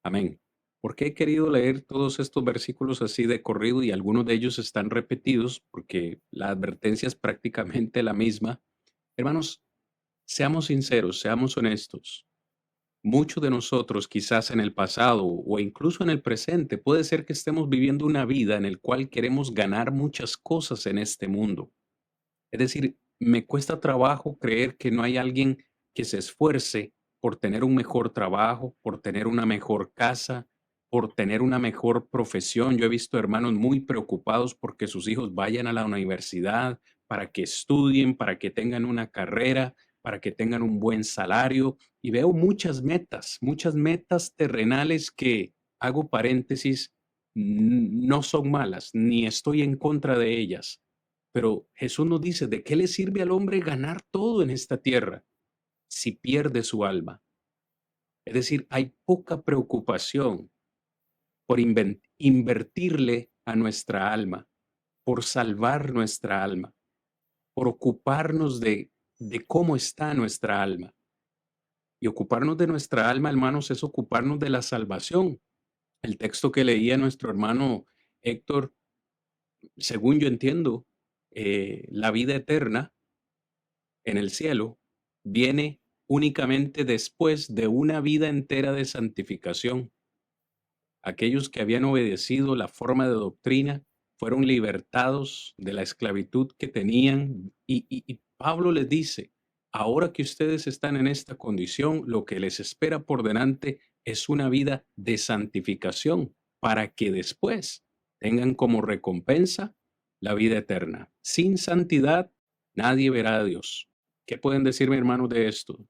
Amén. ¿Por qué he querido leer todos estos versículos así de corrido y algunos de ellos están repetidos? Porque la advertencia es prácticamente la misma. Hermanos, seamos sinceros, seamos honestos. Muchos de nosotros, quizás en el pasado o incluso en el presente, puede ser que estemos viviendo una vida en la cual queremos ganar muchas cosas en este mundo. Es decir, me cuesta trabajo creer que no hay alguien que se esfuerce por tener un mejor trabajo, por tener una mejor casa, por tener una mejor profesión. Yo he visto hermanos muy preocupados porque sus hijos vayan a la universidad, para que estudien, para que tengan una carrera, para que tengan un buen salario. Y veo muchas metas terrenales que, hago paréntesis, no son malas, ni estoy en contra de ellas. Pero Jesús nos dice, ¿de qué le sirve al hombre ganar todo en esta tierra si pierde su alma? Es decir, hay poca preocupación por invertirle a nuestra alma, por salvar nuestra alma, por ocuparnos de cómo está nuestra alma. Y ocuparnos de nuestra alma, hermanos, es ocuparnos de la salvación. El texto que leía nuestro hermano Héctor, según yo entiendo, la vida eterna en el cielo viene únicamente después de una vida entera de santificación. Aquellos que habían obedecido la forma de doctrina fueron libertados de la esclavitud que tenían y Pablo les dice, ahora que ustedes están en esta condición, lo que les espera por delante es una vida de santificación para que después tengan como recompensa la vida eterna. Sin santidad, nadie verá a Dios. ¿Qué pueden decirme, hermanos, de esto?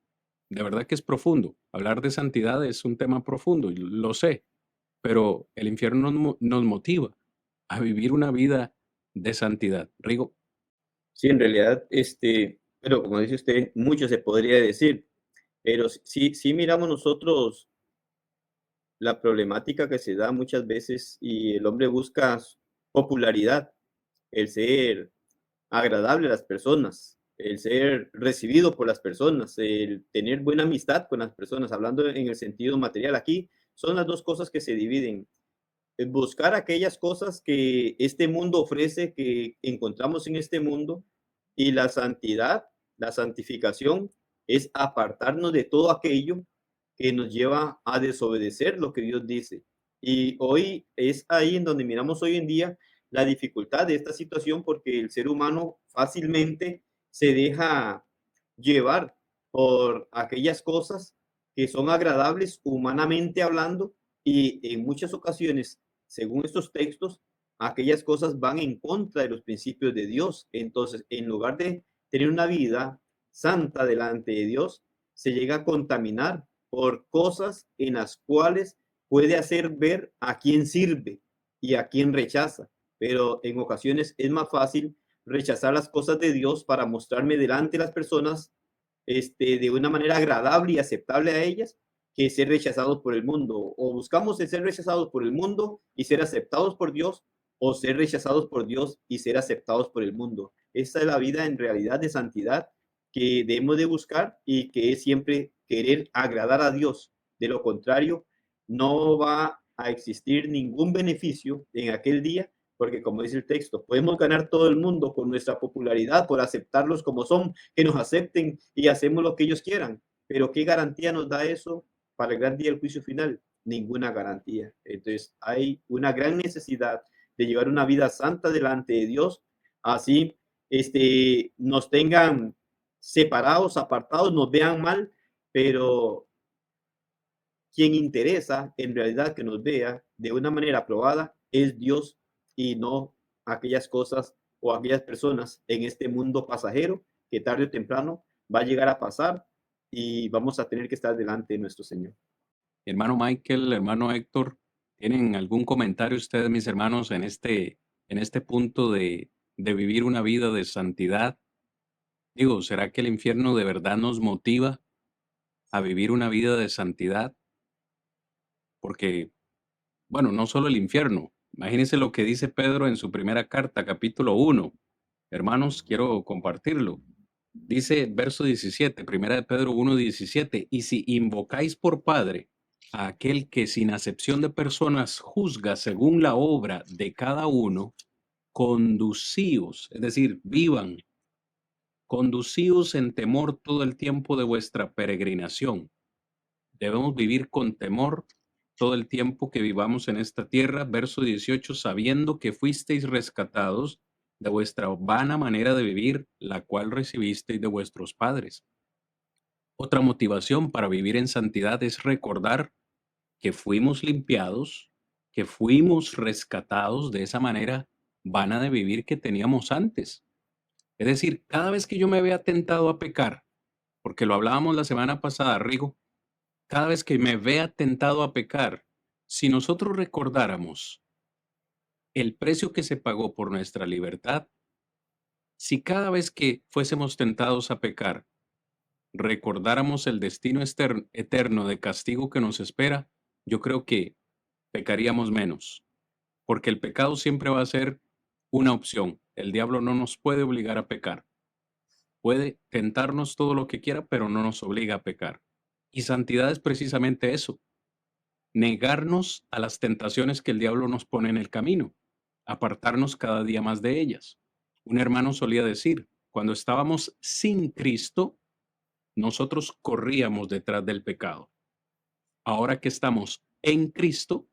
De verdad que es profundo. Hablar de santidad es un tema profundo, y lo sé, pero el infierno nos motiva a vivir una vida de santidad. Rigo, Sí, en realidad, pero como dice usted, mucho se podría decir, pero sí miramos nosotros la problemática que se da muchas veces y el hombre busca popularidad, el ser agradable a las personas, el ser recibido por las personas, el tener buena amistad con las personas, hablando en el sentido material. Aquí son las dos cosas que se dividen. Buscar aquellas cosas que este mundo ofrece, que encontramos en este mundo, y la santidad, la santificación, es apartarnos de todo aquello que nos lleva a desobedecer lo que Dios dice. Y hoy es ahí en donde miramos hoy en día la dificultad de esta situación, porque el ser humano fácilmente se deja llevar por aquellas cosas que son agradables humanamente hablando, y en muchas ocasiones, según estos textos, aquellas cosas van en contra de los principios de Dios. Entonces, en lugar de tener una vida santa delante de Dios, se llega a contaminar por cosas en las cuales puede hacer ver a quién sirve y a quién rechaza. Pero en ocasiones es más fácil rechazar las cosas de Dios para mostrarme delante de las personas de una manera agradable y aceptable a ellas, que ser rechazados por el mundo. O buscamos ser rechazados por el mundo y ser aceptados por Dios, o ser rechazados por Dios y ser aceptados por el mundo. Esa es la vida en realidad de santidad que debemos de buscar, y que es siempre querer agradar a Dios. De lo contrario, no va a existir ningún beneficio en aquel día, porque como dice el texto, podemos ganar todo el mundo con nuestra popularidad, por aceptarlos como son, que nos acepten y hacemos lo que ellos quieran. Pero ¿qué garantía nos da eso para el gran día del juicio final? Ninguna garantía. Entonces hay una gran necesidad de llevar una vida santa delante de Dios, así nos tengan separados, apartados, nos vean mal, pero quien interesa en realidad que nos vea de una manera aprobada es Dios, y no aquellas cosas o aquellas personas en este mundo pasajero que tarde o temprano va a llegar a pasar, y vamos a tener que estar delante de nuestro Señor. hermano Michael, hermano Héctor, ¿tienen algún comentario ustedes, mis hermanos, en este punto de vivir una vida de santidad? Digo, ¿será que el infierno de verdad nos motiva a vivir una vida de santidad? Porque, bueno, no solo el infierno. Imagínense lo que dice Pedro en su primera carta, capítulo 1. Hermanos, quiero compartirlo. Dice verso 17, primera de Pedro 1:17, y si invocáis por Padre a aquel que sin acepción de personas juzga según la obra de cada uno, conducíos, es decir, vivan, conducíos en temor todo el tiempo de vuestra peregrinación. Debemos vivir con temor todo el tiempo que vivamos en esta tierra. Verso 18, sabiendo que fuisteis rescatados de vuestra vana manera de vivir, la cual recibisteis de vuestros padres. Otra motivación para vivir en santidad es recordar que fuimos limpiados, que fuimos rescatados de esa manera vana de vivir que teníamos antes. Es decir, cada vez que yo me vea tentado a pecar, porque lo hablábamos la semana pasada, Rigo, cada vez que me vea tentado a pecar, si nosotros recordáramos el precio que se pagó por nuestra libertad, si cada vez que fuésemos tentados a pecar, recordáramos el destino eterno de castigo que nos espera, yo creo que pecaríamos menos, porque el pecado siempre va a ser una opción. El diablo no nos puede obligar a pecar. Puede tentarnos todo lo que quiera, pero no nos obliga a pecar. Y santidad es precisamente eso, negarnos a las tentaciones que el diablo nos pone en el camino, apartarnos cada día más de ellas. Un hermano solía decir, cuando estábamos sin Cristo, nosotros corríamos detrás del pecado. Ahora que estamos en Cristo,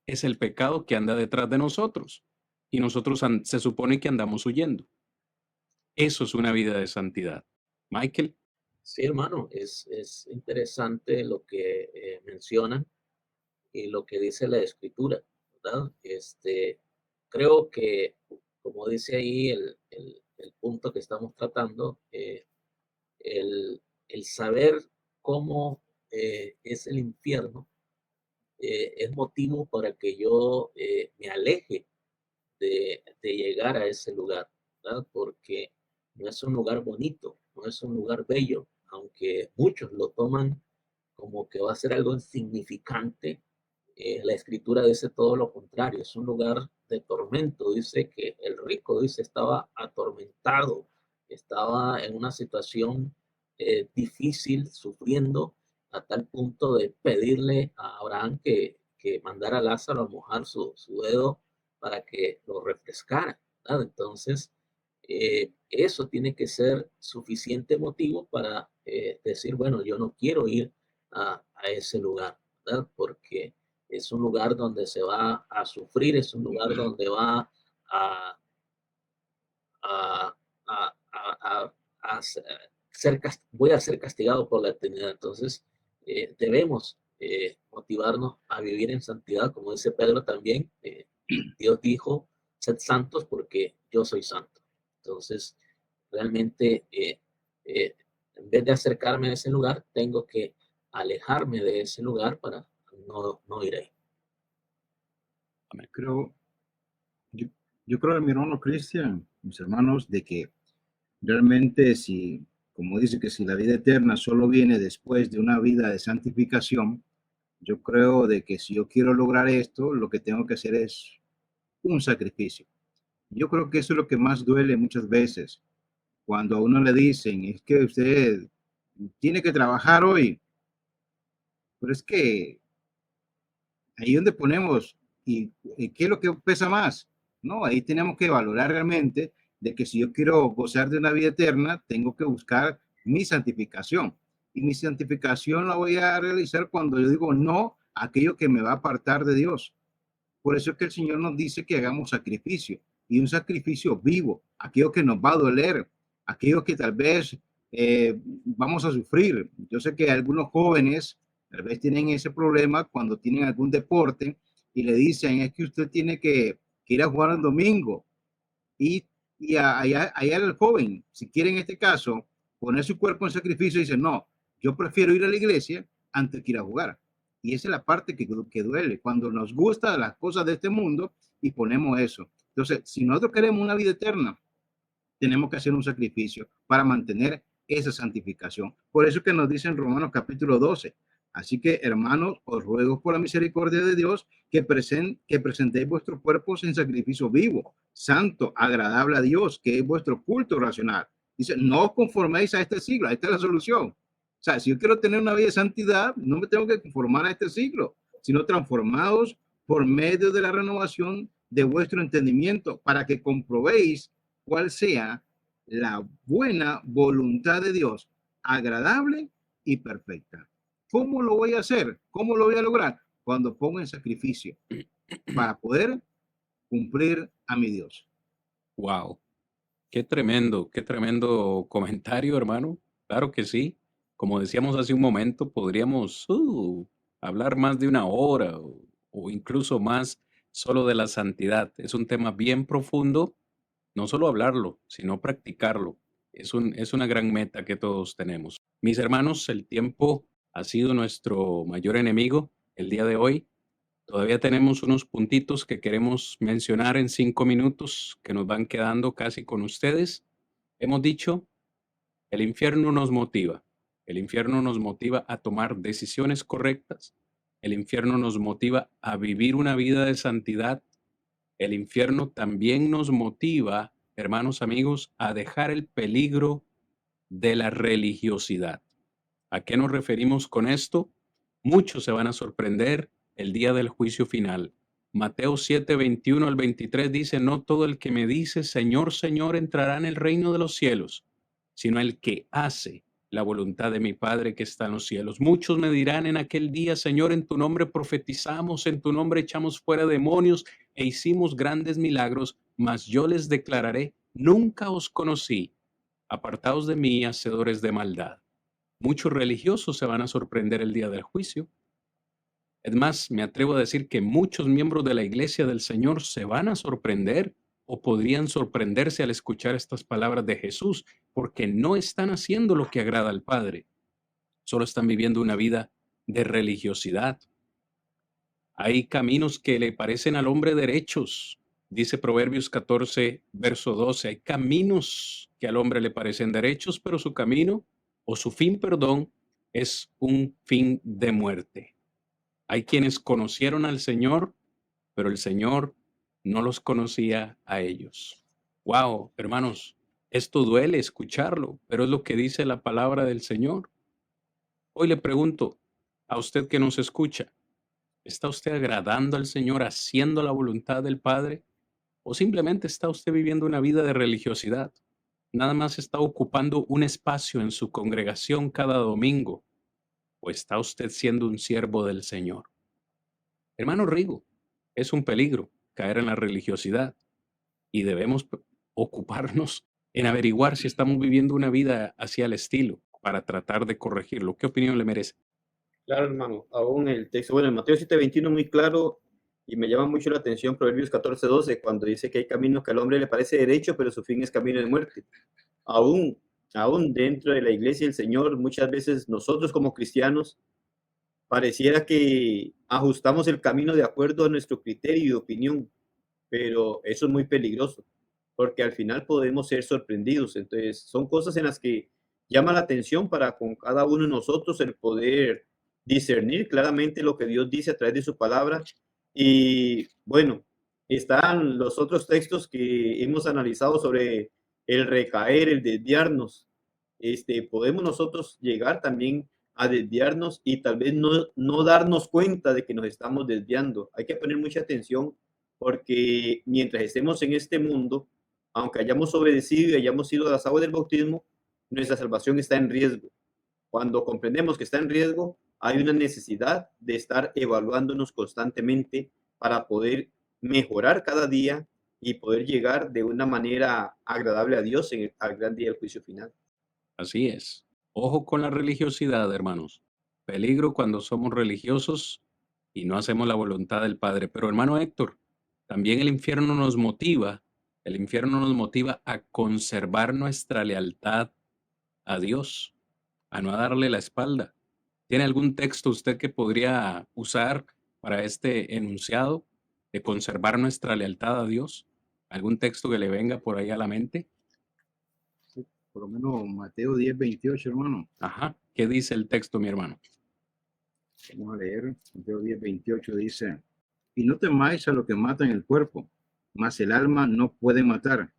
es el pecado que anda detrás de nosotros y nosotros se supone que andamos huyendo. Eso es una vida de santidad. Michael. Sí, hermano, es interesante lo que mencionan. lo que dice la Escritura, ¿verdad? Creo que, como dice ahí el punto que estamos tratando, el saber cómo es el infierno es motivo para que yo me aleje de llegar a ese lugar, ¿verdad? Porque no es un lugar bonito, no es un lugar bello, aunque muchos lo toman como que va a ser algo insignificante. La escritura dice todo lo contrario, es un lugar de tormento. Dice que el rico, dice, estaba atormentado, estaba en una situación difícil, sufriendo, a tal punto de pedirle a Abraham que mandara a Lázaro a mojar su dedo para que lo refrescara, ¿verdad? Entonces, eso tiene que ser suficiente motivo para decir, bueno, yo no quiero ir a ese lugar, ¿verdad? Porque es un lugar donde se va a sufrir, es un lugar donde va a, a, a voy a ser castigado por la eternidad. Entonces, debemos motivarnos a vivir en santidad, como dice Pedro también. Dios dijo, sed santos porque yo soy santo. Entonces, realmente, en vez de acercarme a ese lugar, tengo que alejarme de ese lugar para no ir ahí. Creo, yo, yo creo, mi hermano Cristian, mis hermanos, de que realmente si, como dice, que si la vida eterna solo viene después de una vida de santificación, yo creo de que si yo quiero lograr esto, lo que tengo que hacer es un sacrificio. Yo creo que eso es lo que más duele muchas veces, cuando a uno le dicen, es que usted tiene que trabajar hoy, pero es que ahí donde ponemos, y qué es lo que pesa más, ¿no? Ahí tenemos que valorar realmente de que si yo quiero gozar de una vida eterna, tengo que buscar mi santificación. Y mi santificación la voy a realizar cuando yo digo no a aquello que me va a apartar de Dios. Por eso es que el Señor nos dice que hagamos sacrificio, y un sacrificio vivo, aquello que nos va a doler, aquello que tal vez vamos a sufrir. Yo sé que algunos jóvenes tal vez tienen ese problema cuando tienen algún deporte y le dicen es que usted tiene que ir a jugar el domingo, y, allá el joven, si quiere en este caso poner su cuerpo en sacrificio, dice no, yo prefiero ir a la iglesia antes que ir a jugar. Y esa es la parte que duele, cuando nos gustan las cosas de este mundo y ponemos eso. Entonces, si nosotros queremos una vida eterna, tenemos que hacer un sacrificio para mantener esa santificación. Por eso que nos dice en Romanos capítulo 12. Así que, hermanos, os ruego por la misericordia de Dios que presentéis vuestros cuerpos en sacrificio vivo, santo, agradable a Dios, que es vuestro culto racional. Dice, no os conforméis a este siglo. Esta es la solución. O sea, si yo quiero tener una vida de santidad, no me tengo que conformar a este siglo, sino transformados por medio de la renovación de vuestro entendimiento, para que comprobéis cuál sea la buena voluntad de Dios, agradable y perfecta. ¿Cómo lo voy a hacer? ¿Cómo lo voy a lograr? Cuando pongo en sacrificio para poder cumplir a mi Dios. Wow, qué tremendo comentario, hermano. Claro que sí. Como decíamos hace un momento, podríamos hablar más de una hora o incluso más solo de la santidad. Es un tema bien profundo, no solo hablarlo, sino practicarlo. Es una gran meta que todos tenemos. Mis hermanos, el tiempo ha sido nuestro mayor enemigo el día de hoy. Todavía tenemos unos puntitos que queremos mencionar en 5 minutos que nos van quedando casi con ustedes. Hemos dicho, el infierno nos motiva. El infierno nos motiva a tomar decisiones correctas. El infierno nos motiva a vivir una vida de santidad. El infierno también nos motiva, hermanos, amigos, a dejar el peligro de la religiosidad. ¿A qué nos referimos con esto? Muchos se van a sorprender el día del juicio final. Mateo 7, 21 al 23 dice, no todo el que me dice, Señor, Señor, entrará en el reino de los cielos, sino el que hace la voluntad de mi Padre que está en los cielos. Muchos me dirán en aquel día, Señor, en tu nombre profetizamos, en tu nombre echamos fuera demonios e hicimos grandes milagros, mas yo les declararé, nunca os conocí, apartaos de mí, hacedores de maldad. Muchos religiosos se van a sorprender el día del juicio. Es más, me atrevo a decir que muchos miembros de la Iglesia del Señor se van a sorprender o podrían sorprenderse al escuchar estas palabras de Jesús, porque no están haciendo lo que agrada al Padre, solo están viviendo una vida de religiosidad. Hay caminos que le parecen al hombre derechos, dice Proverbios 14, verso 12. Hay caminos que al hombre le parecen derechos, pero su camino o su fin, perdón, es un fin de muerte. Hay quienes conocieron al Señor, pero el Señor no los conocía a ellos. Wow, hermanos, esto duele escucharlo, pero es lo que dice la palabra del Señor. Hoy le pregunto a usted que nos escucha, ¿está usted agradando al Señor, haciendo la voluntad del Padre? ¿O simplemente está usted viviendo una vida de religiosidad? Nada más está ocupando un espacio en su congregación cada domingo. ¿O está usted siendo un siervo del Señor? Hermano Rigo, es un peligro caer en la religiosidad y debemos ocuparnos en averiguar si estamos viviendo una vida hacia el estilo para tratar de corregirlo. ¿Qué opinión le merece? Claro, hermano, aún el texto, bueno, en Mateo 7:21 muy claro y me llama mucho la atención Proverbios 14:12 cuando dice que hay caminos que al hombre le parece derecho, pero su fin es camino de muerte. Aún dentro de la iglesia del Señor, muchas veces nosotros como cristianos pareciera que ajustamos el camino de acuerdo a nuestro criterio y opinión, pero eso es muy peligroso, porque al final podemos ser sorprendidos. Entonces, son cosas en las que llama la atención para con cada uno de nosotros el poder discernir claramente lo que Dios dice a través de su palabra. Y bueno, están los otros textos que hemos analizado sobre el recaer, el desviarnos. Podemos nosotros llegar también a desviarnos y tal vez no darnos cuenta de que nos estamos desviando. Hay que poner mucha atención porque mientras estemos en este mundo, aunque hayamos obedecido y hayamos sido a las aguas del bautismo, nuestra salvación está en riesgo. Cuando comprendemos que está en riesgo, hay una necesidad de estar evaluándonos constantemente para poder mejorar cada día y poder llegar de una manera agradable a Dios al gran día del juicio final. Así es. Ojo con la religiosidad, hermanos. Peligro cuando somos religiosos y no hacemos la voluntad del Padre. Pero hermano Héctor, también el infierno nos motiva a conservar nuestra lealtad a Dios, a no darle la espalda. ¿Tiene algún texto usted que podría usar para este enunciado de conservar nuestra lealtad a Dios? ¿Algún texto que le venga por ahí a la mente? Por lo menos Mateo 10:28, hermano. Ajá. ¿Qué dice el texto, mi hermano? Vamos a leer. Mateo 10:28 dice: y no temáis a lo que matan el cuerpo, mas el alma no puede matar.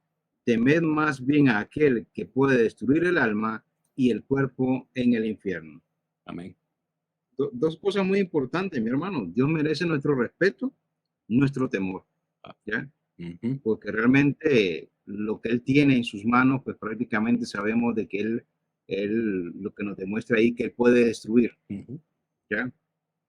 Temed más bien a aquel que puede destruir el alma y el cuerpo en el infierno. Amén. Dos cosas muy importantes, mi hermano. Dios merece nuestro respeto, nuestro temor, ¿ya? Ujú. Porque realmente lo que Él tiene en sus manos, pues prácticamente sabemos de que Él lo que nos demuestra ahí que Él puede destruir, Ujú. ¿ya?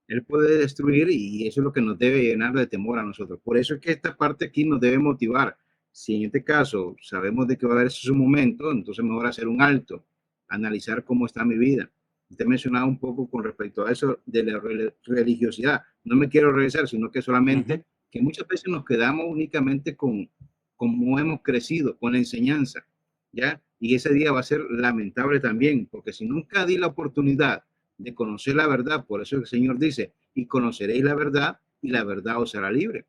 Él puede destruir y eso es lo que nos debe llenar de temor a nosotros. Por eso es que esta parte aquí nos debe motivar. Si en este caso sabemos de que va a haber su momento, entonces mejor hacer un alto, analizar cómo está mi vida. Usted mencionaba un poco con respecto a eso de la religiosidad. No me quiero regresar, sino que solamente que muchas veces nos quedamos únicamente con cómo hemos crecido, con la enseñanza, ¿ya? Y ese día va a ser lamentable también, porque si nunca di la oportunidad de conocer la verdad, por eso el Señor dice, y conoceréis la verdad, y la verdad os hará libre.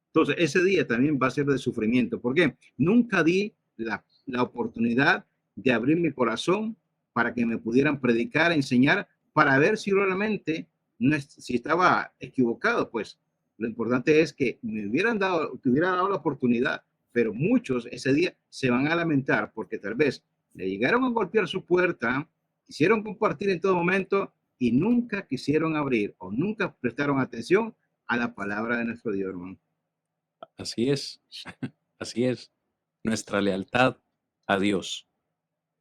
Entonces, ese día también va a ser de sufrimiento. ¿Por qué? Nunca di la oportunidad de abrir mi corazón para que me pudieran predicar, enseñar, para ver si realmente si estaba equivocado. Pues lo importante es que me hubieran dado, te hubiera dado la oportunidad, pero muchos ese día se van a lamentar porque tal vez le llegaron a golpear su puerta, quisieron compartir en todo momento y nunca quisieron abrir o nunca prestaron atención a la palabra de nuestro Dios, hermano. Así es, así es. Nuestra lealtad a Dios.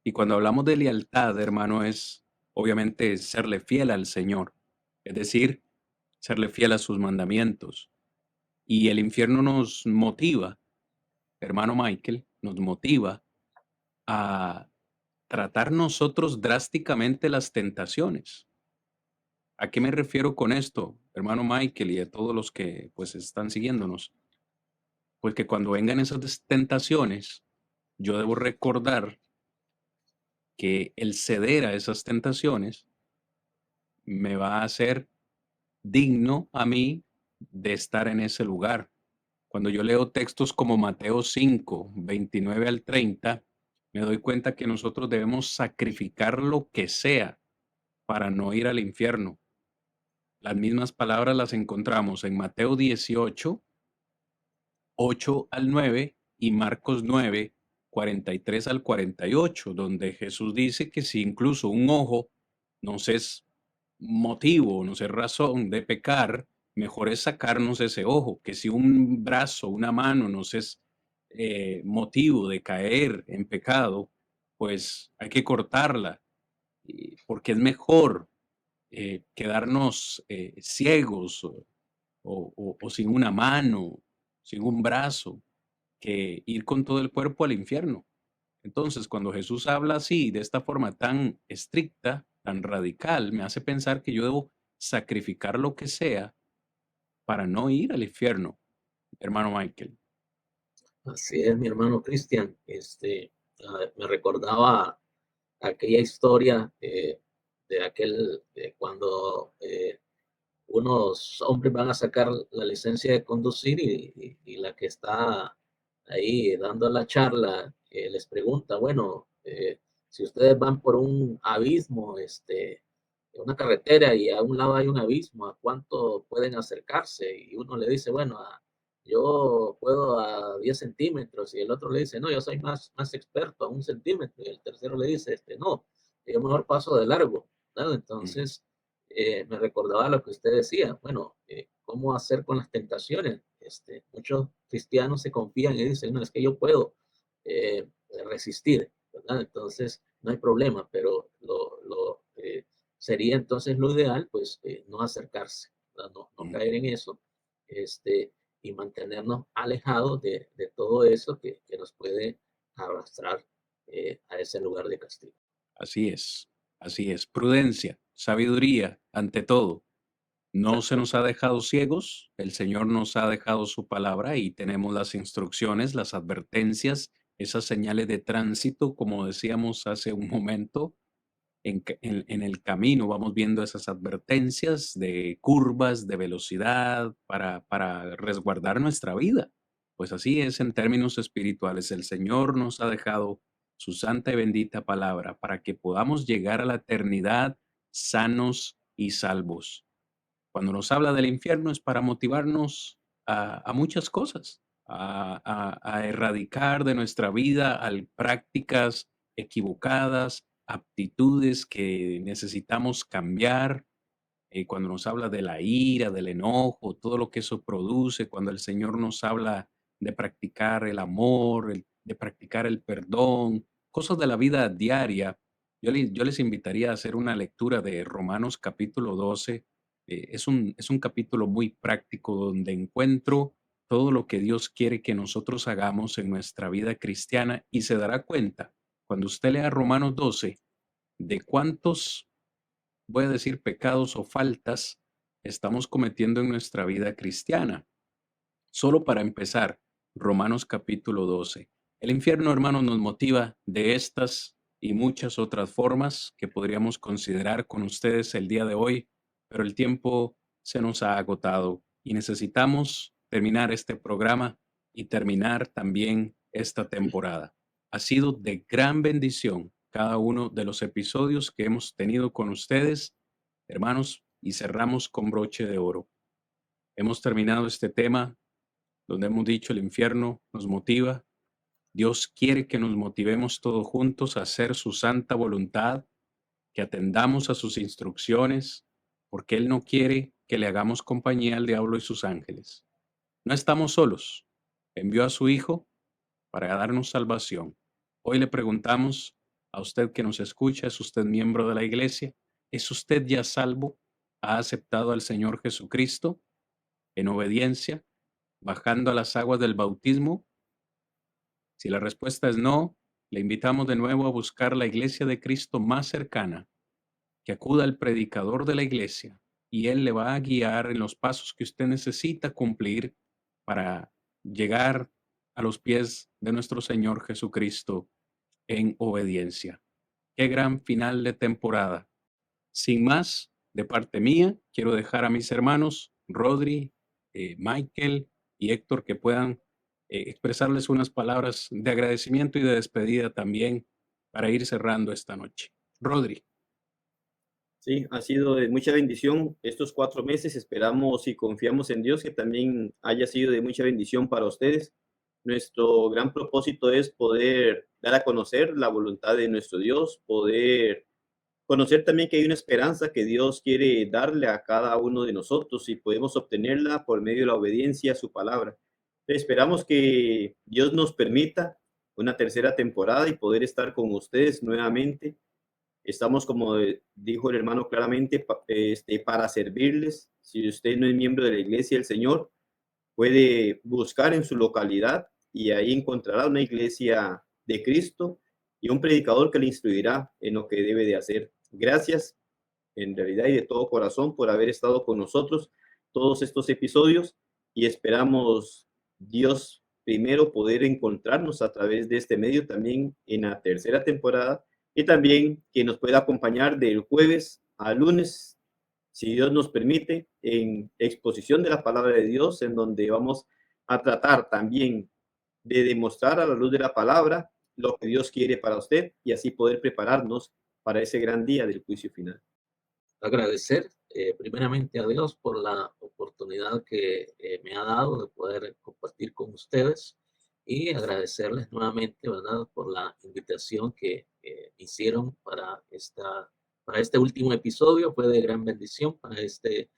Y cuando hablamos de lealtad, hermano, es obviamente serle fiel al Señor, es decir, serle fiel a sus mandamientos. Y el infierno nos motiva, hermano Michael, nos motiva a tratar nosotros drásticamente las tentaciones. ¿A qué me refiero con esto, hermano Michael, y a todos los que pues están siguiéndonos, pues que cuando vengan esas tentaciones, yo debo recordar que el ceder a esas tentaciones me va a hacer digno a mí de estar en ese lugar. Cuando yo leo textos como Mateo 5, 29 al 30, me doy cuenta que nosotros debemos sacrificar lo que sea para no ir al infierno. Las mismas palabras las encontramos en Mateo 18, 8 al 9 y Marcos 9, 43 al 48, donde Jesús dice que si incluso un ojo nos es motivo, nos es razón de pecar, mejor es sacarnos ese ojo, que si un brazo, una mano nos es motivo de caer en pecado, pues hay que cortarla, porque es mejor quedarnos ciegos o sin una mano, sin un brazo, que ir con todo el cuerpo al infierno. Entonces, cuando Jesús habla así, de esta forma tan estricta, tan radical, me hace pensar que yo debo sacrificar lo que sea para no ir al infierno, hermano Michael. Así es, mi hermano Cristian. Me recordaba aquella historia de cuando unos hombres van a sacar la licencia de conducir y la que está ahí dando la charla les pregunta, bueno, si ustedes van por un abismo, una carretera y a un lado hay un abismo, ¿a cuánto pueden acercarse? Y uno le dice, bueno, yo puedo a 10 centímetros y el otro le dice, no, yo soy más experto a 1 centímetro y el tercero le dice, no, yo mejor paso de largo, ¿no? Entonces, me recordaba lo que usted decía, bueno, ¿cómo hacer con las tentaciones? Muchos cristianos se confían y dicen, no, es que yo puedo resistir, ¿verdad? Entonces, no hay problema, pero sería entonces lo ideal, pues, no acercarse, ¿verdad? No caer en eso, y mantenernos alejados de todo eso que nos puede arrastrar a ese lugar de castigo. Así es, así es. Prudencia, sabiduría, ante todo. No se nos ha dejado ciegos, el Señor nos ha dejado su palabra y tenemos las instrucciones, las advertencias, esas señales de tránsito, como decíamos hace un momento, en el camino vamos viendo esas advertencias de curvas, de velocidad, para resguardar nuestra vida. Pues así es en términos espirituales. El Señor nos ha dejado su santa y bendita palabra para que podamos llegar a la eternidad sanos y salvos. Cuando nos habla del infierno es para motivarnos a muchas cosas, a erradicar de nuestra vida prácticas equivocadas, aptitudes que necesitamos cambiar. Cuando nos habla de la ira, del enojo, todo lo que eso produce, cuando el Señor nos habla de practicar el amor, de practicar el perdón, cosas de la vida diaria, yo les invitaría a hacer una lectura de Romanos capítulo 12. Es un capítulo muy práctico donde encuentro todo lo que Dios quiere que nosotros hagamos en nuestra vida cristiana y se dará cuenta cuando usted lea Romanos 12 de cuántos, voy a decir, pecados o faltas estamos cometiendo en nuestra vida cristiana. Solo para empezar, Romanos capítulo 12. El infierno, hermanos, nos motiva de estas y muchas otras formas que podríamos considerar con ustedes el día de hoy, pero el tiempo se nos ha agotado y necesitamos terminar este programa y terminar también esta temporada. Ha sido de gran bendición cada uno de los episodios que hemos tenido con ustedes, hermanos, y cerramos con broche de oro. Hemos terminado este tema donde hemos dicho el infierno nos motiva. Dios quiere que nos motivemos todos juntos a hacer su santa voluntad, que atendamos a sus instrucciones, porque Él no quiere que le hagamos compañía al diablo y sus ángeles. No estamos solos. Envió a su Hijo para darnos salvación. Hoy le preguntamos a usted que nos escucha, ¿es usted miembro de la iglesia? ¿Es usted ya salvo? ¿Ha aceptado al Señor Jesucristo en obediencia, bajando a las aguas del bautismo? Si la respuesta es no, le invitamos de nuevo a buscar la iglesia de Cristo más cercana, que acuda al predicador de la iglesia, y Él le va a guiar en los pasos que usted necesita cumplir para llegar a los pies de nuestro Señor Jesucristo en obediencia. Qué gran final de temporada. Sin más, de parte mía, quiero dejar a mis hermanos Rodri, Michael y Héctor que puedan expresarles unas palabras de agradecimiento y de despedida también para ir cerrando esta noche. Rodri. Sí, ha sido de mucha bendición estos 4 meses. Esperamos y confiamos en Dios que también haya sido de mucha bendición para ustedes. Nuestro gran propósito es poder dar a conocer la voluntad de nuestro Dios, poder conocer también que hay una esperanza que Dios quiere darle a cada uno de nosotros y podemos obtenerla por medio de la obediencia a su palabra. Esperamos que Dios nos permita una tercera temporada y poder estar con ustedes nuevamente. Estamos, como dijo el hermano claramente, para servirles. Si usted no es miembro de la Iglesia del Señor, puede buscar en su localidad y ahí encontrará una iglesia de Cristo y un predicador que le instruirá en lo que debe de hacer. Gracias, en realidad y de todo corazón, por haber estado con nosotros todos estos episodios y esperamos, Dios, primero poder encontrarnos a través de este medio también en la tercera temporada y también que nos pueda acompañar del jueves a lunes, si Dios nos permite, en exposición de la palabra de Dios, en donde vamos a tratar también de demostrar a la luz de la palabra lo que Dios quiere para usted y así poder prepararnos para ese gran día del juicio final. Agradecer primeramente a Dios por la oportunidad que me ha dado de poder compartir con ustedes y agradecerles nuevamente, ¿verdad?, por la invitación que hicieron para este último episodio. Fue de gran bendición para este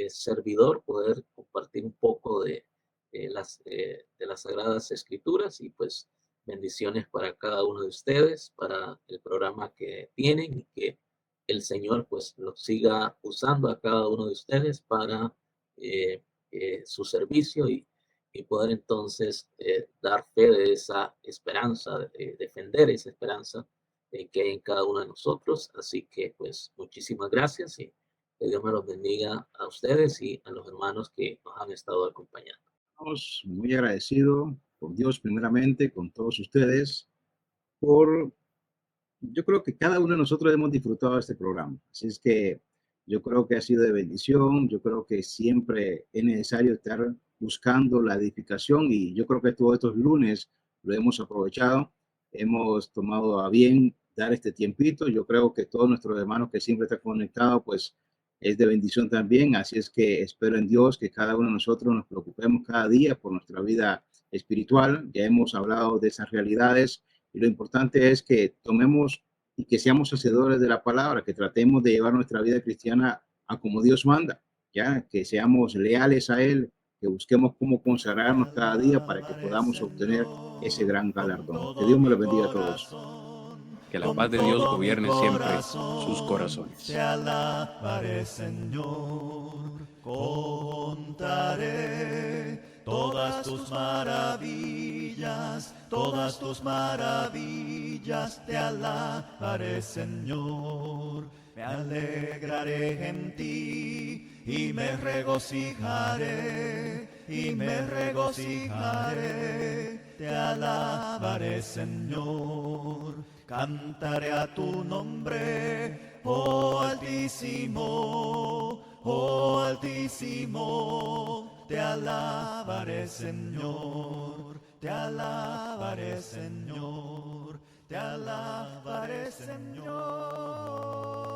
servidor poder compartir un poco de las Sagradas Escrituras y pues bendiciones para cada uno de ustedes, para el programa que tienen y que el Señor pues los siga usando a cada uno de ustedes para su servicio y poder entonces dar fe de esa esperanza, defender esa esperanza que hay en cada uno de nosotros. Así que pues muchísimas gracias y que Dios me los bendiga a ustedes y a los hermanos que nos han estado acompañando. Estamos muy agradecidos con Dios primeramente, con todos ustedes, yo creo que cada uno de nosotros hemos disfrutado de este programa. Así es que yo creo que ha sido de bendición. Yo creo que siempre es necesario estar buscando la edificación y yo creo que todos estos lunes lo hemos aprovechado. Hemos tomado a bien dar este tiempito. Yo creo que todos nuestros hermanos que siempre están conectados, pues es de bendición también. Así es que espero en Dios que cada uno de nosotros nos preocupemos cada día por nuestra vida espiritual. Ya hemos hablado de esas realidades. Y lo importante es que tomemos y que seamos hacedores de la palabra, que tratemos de llevar nuestra vida cristiana a como Dios manda, ya que seamos leales a Él, que busquemos cómo consagrarnos cada día para que podamos obtener ese gran galardón. Que Dios me lo bendiga a todos. Que la paz de Dios gobierne siempre sus corazones. Te alabaré, Señor, contaré todas tus maravillas, te alabaré, Señor. Me alegraré en ti y me regocijaré, te alabaré, Señor. Cantaré a tu nombre, oh Altísimo, te alabaré, Señor, te alabaré, Señor, te alabaré, Señor.